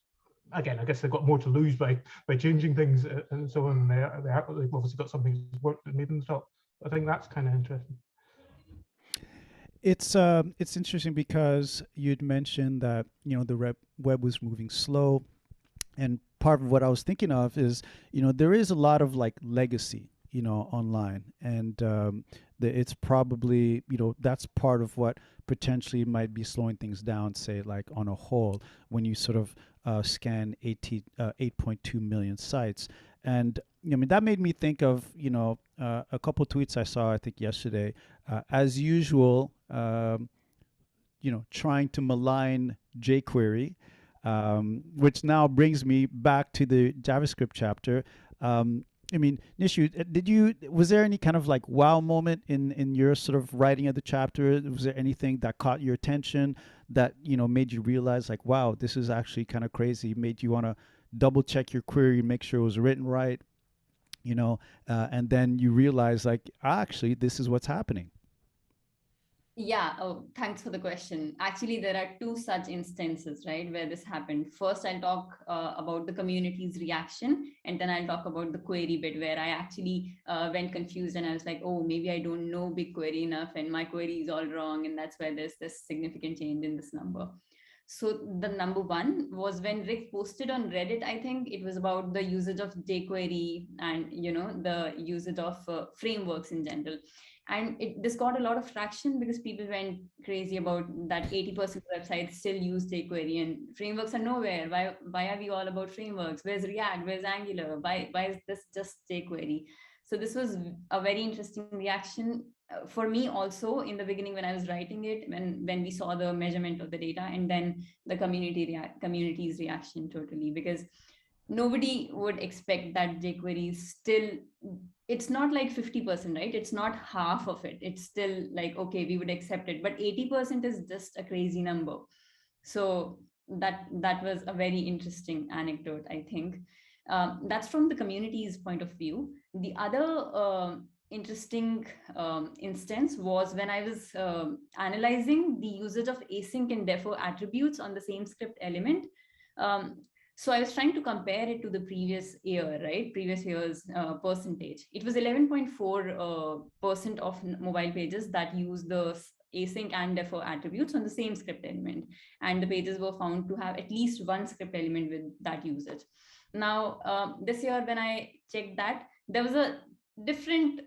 again, I guess they've got more to lose by changing things and so on. They've obviously got something that's worked that made them the top. I think that's kind of interesting. It's interesting because you'd mentioned that, you know, the web was moving slow, and part of what I was thinking of is, you know, there is a lot of like legacy, you know, online, and it's probably, you know, that's part of what potentially might be slowing things down, say like on a whole, when you sort of scan 8.2 million sites. And I mean, that made me think of, you know, a couple of tweets I saw, I think yesterday, as usual, you know, trying to malign jQuery, which now brings me back to the JavaScript chapter. I mean, Nishu, was there any kind of like wow moment in your sort of writing of the chapter? Was there anything that caught your attention that, you know, made you realize like, wow, this is actually kind of crazy, made you want to double check your query, make sure it was written right, you know, and then you realize like, actually, this is what's happening? Yeah, oh, thanks for the question. Actually, there are two such instances, right, where this happened. First, I'll talk about the community's reaction, and then I'll talk about the query bit where I actually went confused and I was like, oh, maybe I don't know BigQuery enough and my query is all wrong, and that's where there's this significant change in this number. So the number one was when Rick posted on Reddit, I think it was about the usage of jQuery and, you know, the usage of frameworks in general. And this got a lot of traction because people went crazy about that 80% of websites still use jQuery and frameworks are nowhere. Why are we all about frameworks? Where's React? Where's Angular? Why is this just jQuery? So this was a very interesting reaction for me also in the beginning when I was writing it, when we saw the measurement of the data, and then the community's reaction totally, because nobody would expect that jQuery is still, it's not like 50%, right? It's not half of it. It's still like, okay, we would accept it, but 80% is just a crazy number. So that was a very interesting anecdote, I think. That's from the community's point of view. The other interesting instance was when I was analyzing the usage of async and defer attributes on the same script element. Um, so I was trying to compare it to the previous year, right? Previous year's percentage. It was 11.4% of mobile pages that use the async and defer attributes on the same script element. And the pages were found to have at least one script element with that usage. Now, this year when I checked that, there was a different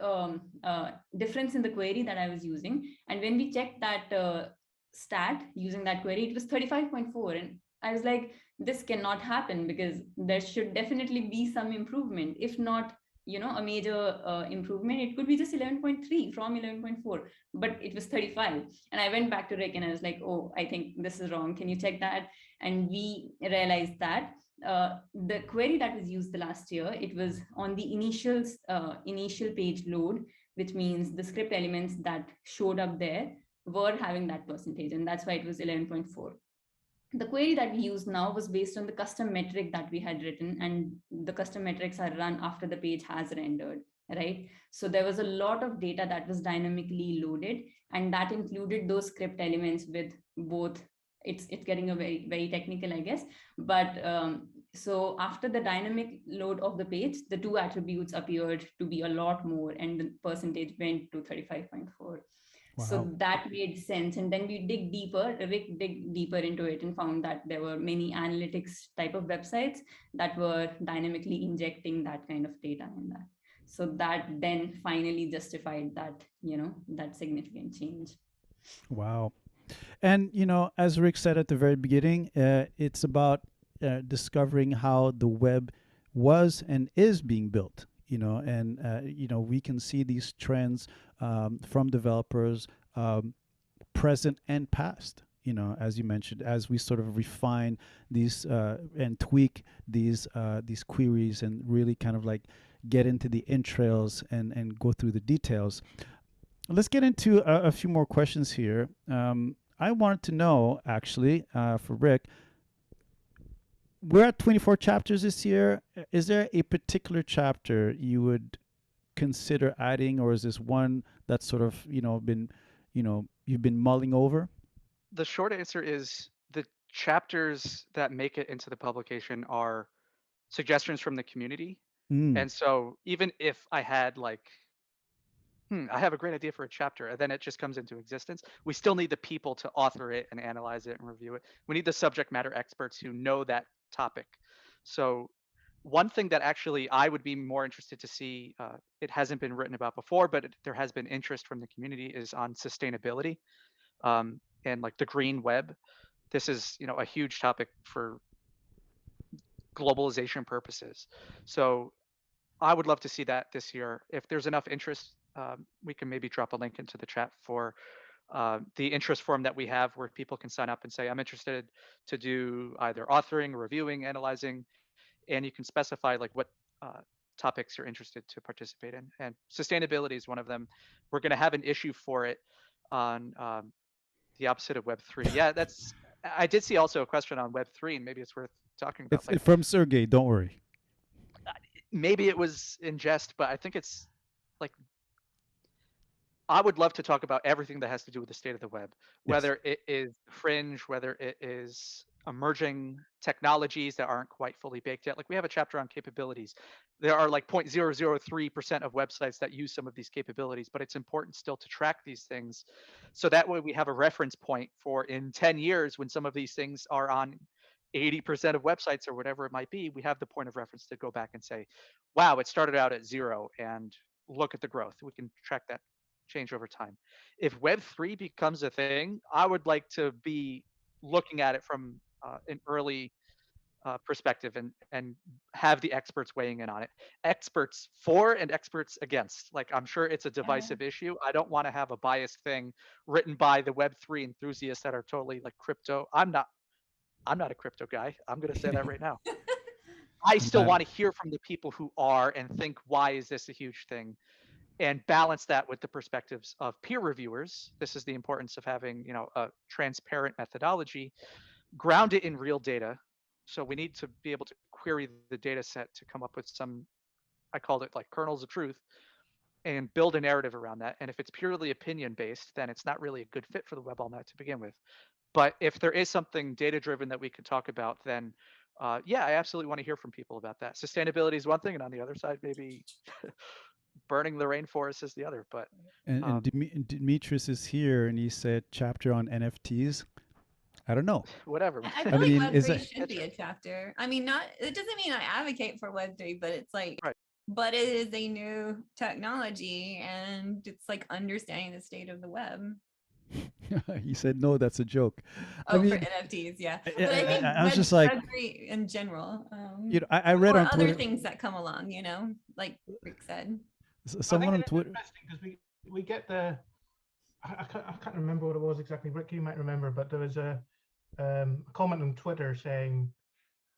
difference in the query that I was using. And when we checked that stat using that query, it was 35.4. And I was like, this cannot happen, because there should definitely be some improvement. If not, a major improvement, it could be just 11.3 from 11.4, but it was 35. And I went back to Rick and I was like, oh, I think this is wrong. Can you check that? And we realized that the query that was used the last year, it was on the initial page load, which means the script elements that showed up there were having that percentage, and that's why it was 11.4. The query that we use now was based on the custom metric that we had written, and the custom metrics are run after the page has rendered, right? So there was a lot of data that was dynamically loaded, and that included those script elements with both. It's getting a very, very technical, I guess, but so after the dynamic load of the page, the two attributes appeared to be a lot more, and the percentage went to 35.4. Wow. So that made sense. And then we Rick dig deeper into it and found that there were many analytics type of websites that were dynamically injecting that kind of data in that. So that then finally justified that, that significant change. Wow. And, as Rick said at the very beginning, it's about discovering how the web was and is being built, and, we can see these trends from developers, present and past, as you mentioned, as we sort of refine these and tweak these queries and really kind of like get into the entrails and go through the details. Let's get into a few more questions here. I wanted to know, actually, for Rick, we're at 24 chapters this year. Is there a particular chapter you would consider adding, or is this one that's sort of, been, you've been mulling over? The short answer is the chapters that make it into the publication are suggestions from the community. And so even if I had like, I have a great idea for a chapter, and then it just comes into existence, we still need the people to author it and analyze it and review it. We need the subject matter experts who know that topic. So one thing that actually I would be more interested to see, it hasn't been written about before, but there has been interest from the community, is on sustainability and like the green web. This is, a huge topic for globalization purposes. So I would love to see that this year. If there's enough interest, we can maybe drop a link into the chat for the interest form that we have, where people can sign up and say, I'm interested to do either authoring, reviewing, analyzing, and you can specify like what topics you're interested to participate in. And sustainability is one of them. We're going to have an issue for it on the opposite of Web3. Yeah, I did see also a question on Web3, and maybe it's worth talking about. It's from Sergey, don't worry. Maybe it was in jest, but I think it's like, I would love to talk about everything that has to do with the state of the web, whether it is fringe, whether it is emerging technologies that aren't quite fully baked yet. Like we have a chapter on capabilities. There are like 0.003% of websites that use some of these capabilities, but it's important still to track these things. So that way we have a reference point for in 10 years when some of these things are on 80% of websites or whatever it might be, we have the point of reference to go back and say, wow, it started out at 0 and look at the growth. We can track that change over time. If Web3 becomes a thing, I would like to be looking at it from an early perspective and have the experts weighing in on it. Experts for and experts against. Like, I'm sure it's a divisive issue. I don't want to have a biased thing written by the Web3 enthusiasts that are totally like crypto. I'm not a crypto guy. I'm going to say that right now. I still want to hear from the people who are and think, why is this a huge thing? And balance that with the perspectives of peer reviewers. This is the importance of having, a transparent methodology, ground it in real data. So we need to be able to query the data set to come up with some, I called it like kernels of truth, and build a narrative around that. And if it's purely opinion based, then it's not really a good fit for the Web Almanac to begin with. But if there is something data driven that we could talk about, then yeah, I absolutely want to hear from people about that. Sustainability is one thing, and on the other side, maybe burning the rainforest is the other. But and Demetrius is here, and he said chapter on NFTs. I don't know. Whatever. I feel like Web3 should be a chapter. I mean, it doesn't mean I advocate for Web3, but it's like, right. But it is a new technology, and it's like understanding the state of the web. He said, no, that's a joke. Oh, I mean, for NFTs, yeah. But I think I was just like, Web3 in general. I read on Twitter other things that come along, like Rick said. Someone on Twitter. Because we get the, I can't remember what it was exactly. Rick, you might remember, but there was a comment on Twitter saying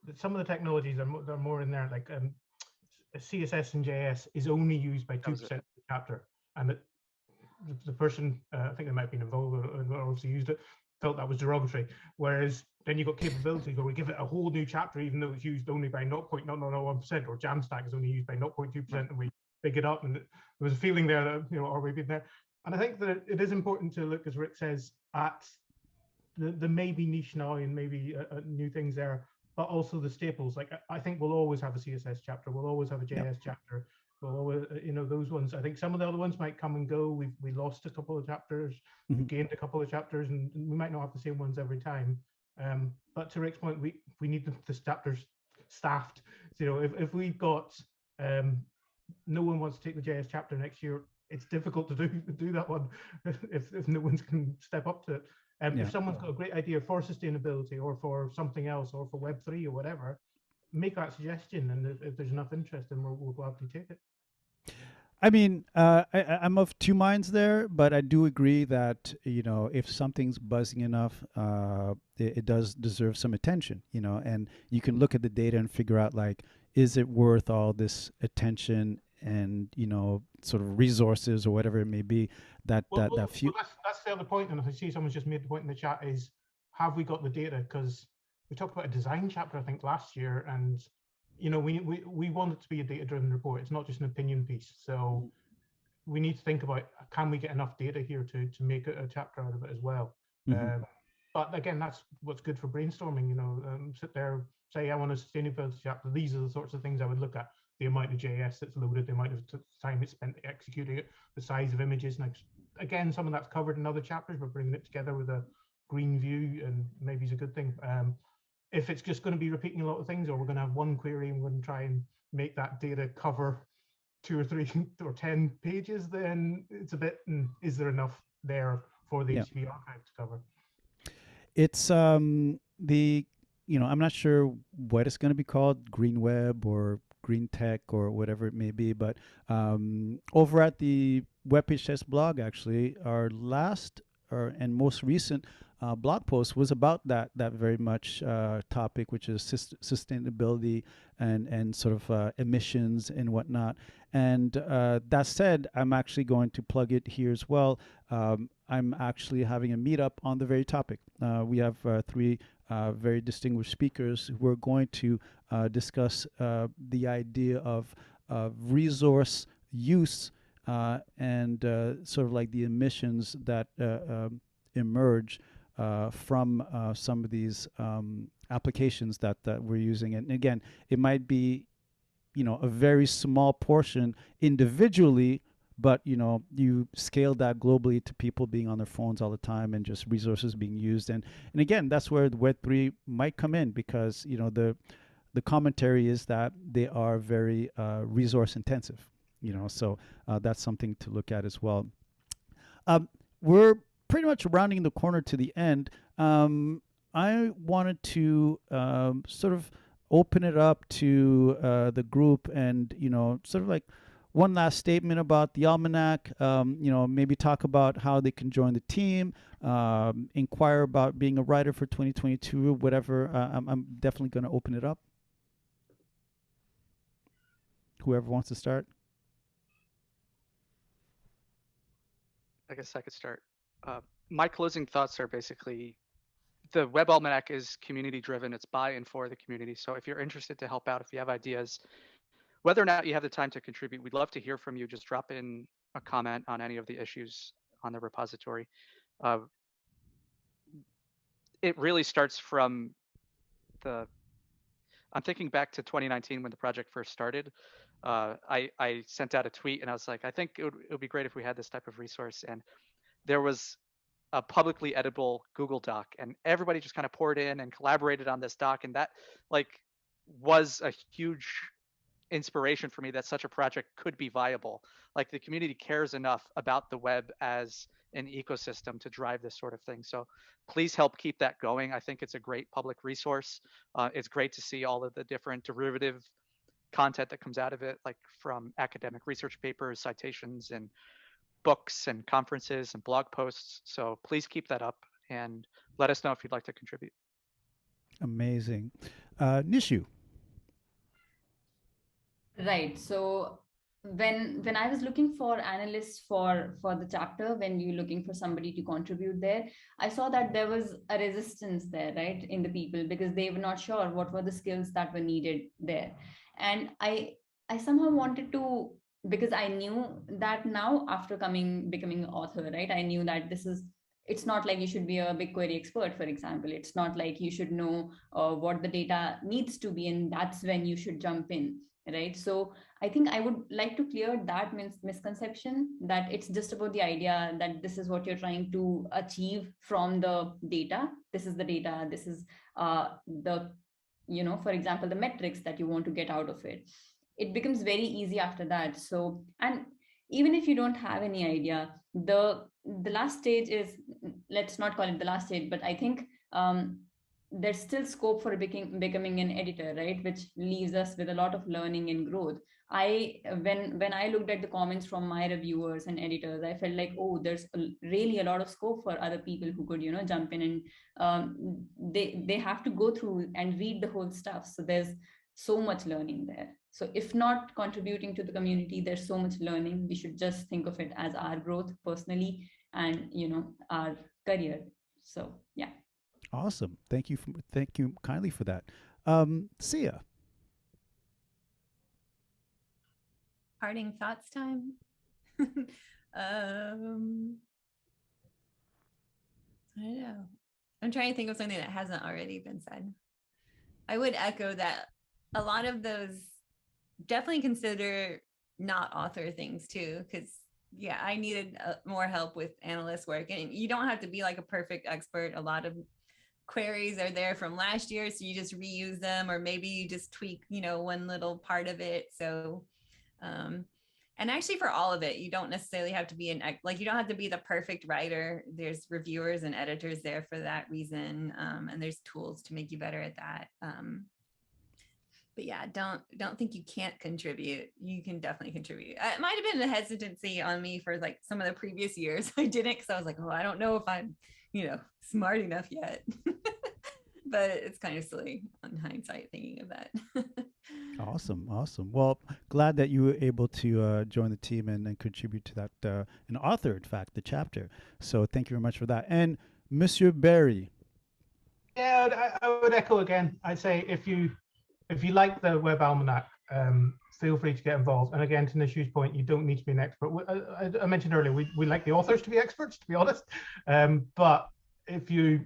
that some of the technologies are more in there, like CSS and JS is only used by 2% of the chapter, and that the person, I think they might have been involved or obviously used it, felt that was derogatory. Whereas then you've got capabilities where we give it a whole new chapter, even though it's used only by 0.001%, or Jamstack is only used by 0.2%, and we pick it up. And there was a feeling there that, are we being there? And I think that it is important to look, as Rick says, at the maybe niche now and maybe new things there, but also the staples. Like, I think we'll always have a CSS chapter, we'll always have a JS chapter, we'll always, those ones. I think some of the other ones might come and go. We lost a couple of chapters, we gained a couple of chapters, and we might not have the same ones every time. But to Rick's point, we need the chapters staffed. So, if we've got no one wants to take the JS chapter next year, it's difficult to do that one if no one can step up to it. If someone's got a great idea for sustainability or for something else or for Web3 or whatever, make that suggestion, and if there's enough interest, then we'll gladly take it. I mean, I'm of two minds there, but I do agree that, if something's buzzing enough, it does deserve some attention, and you can look at the data and figure out, like, is it worth all this attention and, sort of resources or whatever it may be that's the other point. And if I see someone's just made the point in the chat, is have we got the data? Because we talked about a design chapter, I think, last year, and we want it to be a data-driven report. It's not just an opinion piece. So we need to think about, can we get enough data here to make a chapter out of it as well? But again, that's what's good for brainstorming. Sit there, say, I want a sustainability chapter. These are the sorts of things I would look at. The amount of JS that's loaded, the amount of time it's spent executing it, the size of images. And again, some of that's covered in other chapters, but bringing it together with a green view and maybe is a good thing. If it's just going to be repeating a lot of things, or we're going to have one query and we're going to try and make that data cover 2 or 3 or 10 pages, then it's a bit, is there enough there for the HTTP archive to cover? It's I'm not sure what it's going to be called, Green Web or Green Tech or whatever it may be, but over at the WebPageTest blog, actually, our last and most recent blog post was about that very much topic, which is sustainability and sort of emissions and whatnot. And that said, I'm actually going to plug it here as well. I'm actually having a meetup on the very topic. We have 3 very distinguished speakers who are going to discuss the idea of resource use and sort of like the emissions that emerge from some of these applications that we're using. And again, it might be, a very small portion individually, but you scale that globally to people being on their phones all the time and just resources being used. And again, that's where the Web3 might come in, because the commentary is that they are very resource intensive. So that's something to look at as well. We're pretty much rounding the corner to the end. I wanted to sort of open it up to the group and, sort of like one last statement about the Almanac, maybe talk about how they can join the team, inquire about being a writer for 2022, whatever. I'm definitely going to open it up. Whoever wants to start. I guess I could start. My closing thoughts are basically the Web Almanac is community driven. It's by and for the community. So if you're interested to help out, if you have ideas, whether or not you have the time to contribute, we'd love to hear from you. Just drop in a comment on any of the issues on the repository. It really starts from I'm thinking back to 2019 when the project first started. I sent out a tweet and I was like, I think it would be great if we had this type of resource. And there was a publicly editable Google Doc, and everybody just kind of poured in and collaborated on this doc. And that was a huge inspiration for me that such a project could be viable. Like, the community cares enough about the web as an ecosystem to drive this sort of thing. So please help keep that going. I think it's a great public resource. It's great to see all of the different derivative content that comes out of it, like from academic research papers, citations, and books and conferences and blog posts. So please keep that up and let us know if you'd like to contribute. Amazing. Nishu. Right. So when I was looking for analysts for the chapter, when you're looking for somebody to contribute there, I saw that there was a resistance there, right, in the people, because they were not sure what were the skills that were needed there. And I somehow wanted to, because I knew that now after becoming an author, right, I knew that it's not like you should be a BigQuery expert, for example. It's not like you should know what the data needs to be, and that's when you should jump in, right? So I think I would like to clear that misconception that it's just about the idea that this is what you're trying to achieve from the data. This is the data. This is for example, the metrics that you want to get out of it. It becomes very easy after that. So, and even if you don't have any idea, the last stage is, let's not call it the last stage, but I think there's still scope for becoming an editor, right? Which leaves us with a lot of learning and growth. When I looked at the comments from my reviewers and editors, I felt like, oh, there's really a lot of scope for other people who could, jump in, and they have to go through and read the whole stuff. So there's so much learning there. So if not contributing to the community, there's so much learning. We should just think of it as our growth personally and, our career. So yeah. Awesome. Thank you kindly for that. Sia. Parting thoughts time. I don't know. I'm trying to think of something that hasn't already been said. I would echo that a lot of those definitely consider not author things too, because I needed more help with analyst work, and you don't have to be like a perfect expert. A lot of queries are there from last year, so you just reuse them, or maybe you just tweak one little part of it. So and actually for all of it, you don't necessarily have to be you don't have to be the perfect writer. There's reviewers and editors there for that reason, and there's tools to make you better at that. But yeah, don't think you can't contribute. You can definitely contribute. It might have been a hesitancy on me for like some of the previous years. I didn't, because I was like, oh, I don't know if I'm smart enough yet. But it's kind of silly on hindsight thinking of that. Awesome. Well, glad that you were able to join the team and contribute to that, and author, in fact, the chapter. So thank you very much for that. And Monsieur Barry. Yeah, I would echo again. I'd say if you like the Web Almanac, feel free to get involved. And again, to Nishu's point, you don't need to be an expert. I mentioned earlier, we like the authors to be experts, to be honest. But if you're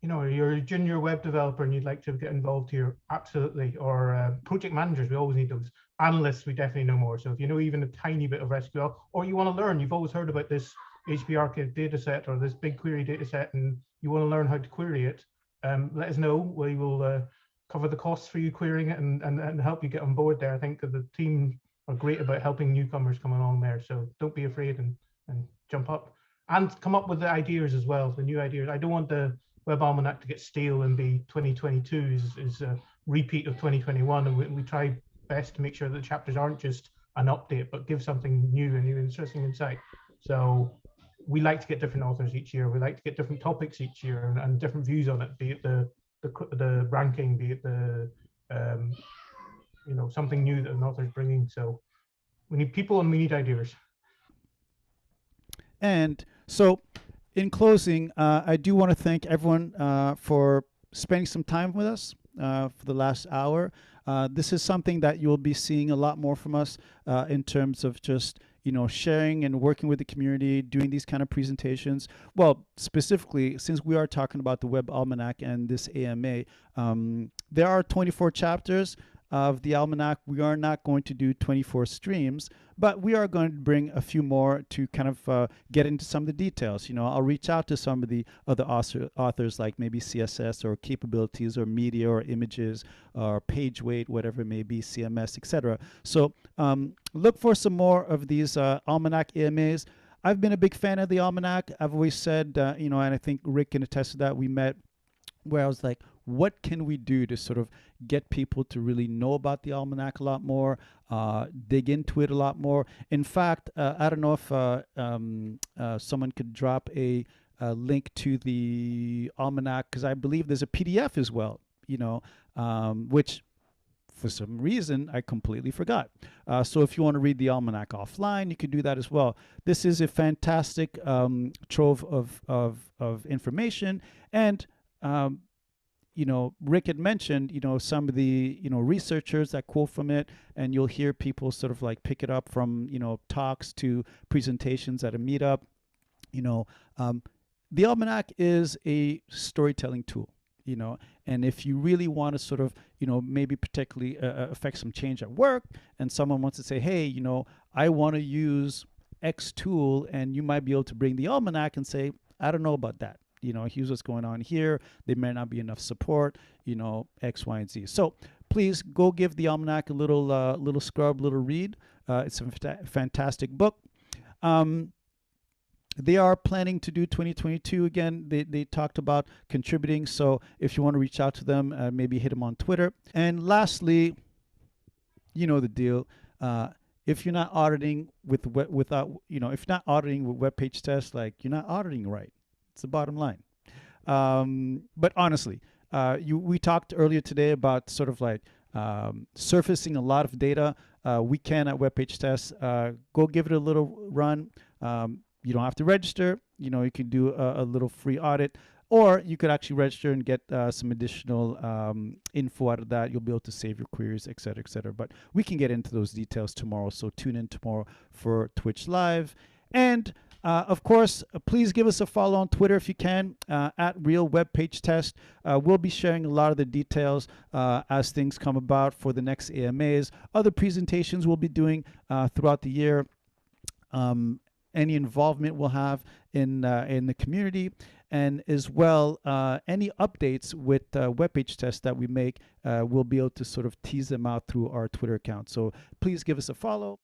a junior web developer and you'd like to get involved here, absolutely. Or project managers, we always need those. Analysts, we definitely know more. So if you know even a tiny bit of SQL, or you want to learn, you've always heard about this HP Archive data set or this BigQuery data set, and you want to learn how to query it, let us know. We will cover the costs for you querying it and help you get on board there. I think the team are great about helping newcomers come along there. So don't be afraid and jump up and come up with the ideas as well, the new ideas. I don't want the Web Almanac to get stale and be 2022 is repeat of 2021, and we try best to make sure that the chapters aren't just an update, but give something new and interesting insight. So we like to get different authors each year. We like to get different topics each year and different views on it, be it the ranking, be it the something new that an author's bringing. So we need people and we need ideas. And so, in closing, I do want to thank everyone for spending some time with us for the last hour. This is something that you'll be seeing a lot more from us in terms of just sharing and working with the community, doing these kind of presentations. Well, specifically, since we are talking about the Web Almanac and this AMA, there are 24 chapters of the Almanac. We are not going to do 24 streams, but we are going to bring a few more to kind of get into some of the details. I'll reach out to some of the other authors like maybe CSS or capabilities or media or images or page weight, whatever it may be, CMS, etc. So look for some more of these Almanac AMAs. I've been a big fan of the Almanac. I've always said, and I think Rick can attest to that, we met where I was like, what can we do to sort of get people to really know about the Almanac a lot more, dig into it a lot more? In fact, I don't know if someone could drop a link to the Almanac, because I believe there's a PDF as well, which for some reason I completely forgot. So if you want to read the Almanac offline, you can do that as well. This is a fantastic trove of information. And Rick had mentioned, some of the, researchers that quote from it, and you'll hear people sort of like pick it up from, talks to presentations at a meetup. The Almanac is a storytelling tool, and if you really want to sort of, maybe particularly affect some change at work, and someone wants to say, hey, I want to use X tool, and you might be able to bring the Almanac and say, I don't know about that. Here's what's going on here. There may not be enough support, X, Y, and Z. So please go give the Almanac a little scrub, little read. It's a fantastic book. They are planning to do 2022 again. They talked about contributing. So if you want to reach out to them, maybe hit them on Twitter. And lastly, you know the deal. If you're not auditing without, if you're not auditing with WebPageTest, like you're not auditing right. It's the bottom line. But honestly, we talked earlier today about sort of like surfacing a lot of data. We can at WebPageTest. Go give it a little run. You don't have to register. You can do a little free audit, or you could actually register and get some additional info out of that. You'll be able to save your queries, et cetera, et cetera. But we can get into those details tomorrow. So tune in tomorrow for Twitch Live. And of course, please give us a follow on Twitter if you can, at Real WebPageTest. We'll be sharing a lot of the details as things come about for the next AMAs. Other presentations we'll be doing throughout the year. Any involvement we'll have in the community, and as well any updates with WebPageTest that we make, we'll be able to sort of tease them out through our Twitter account. So please give us a follow.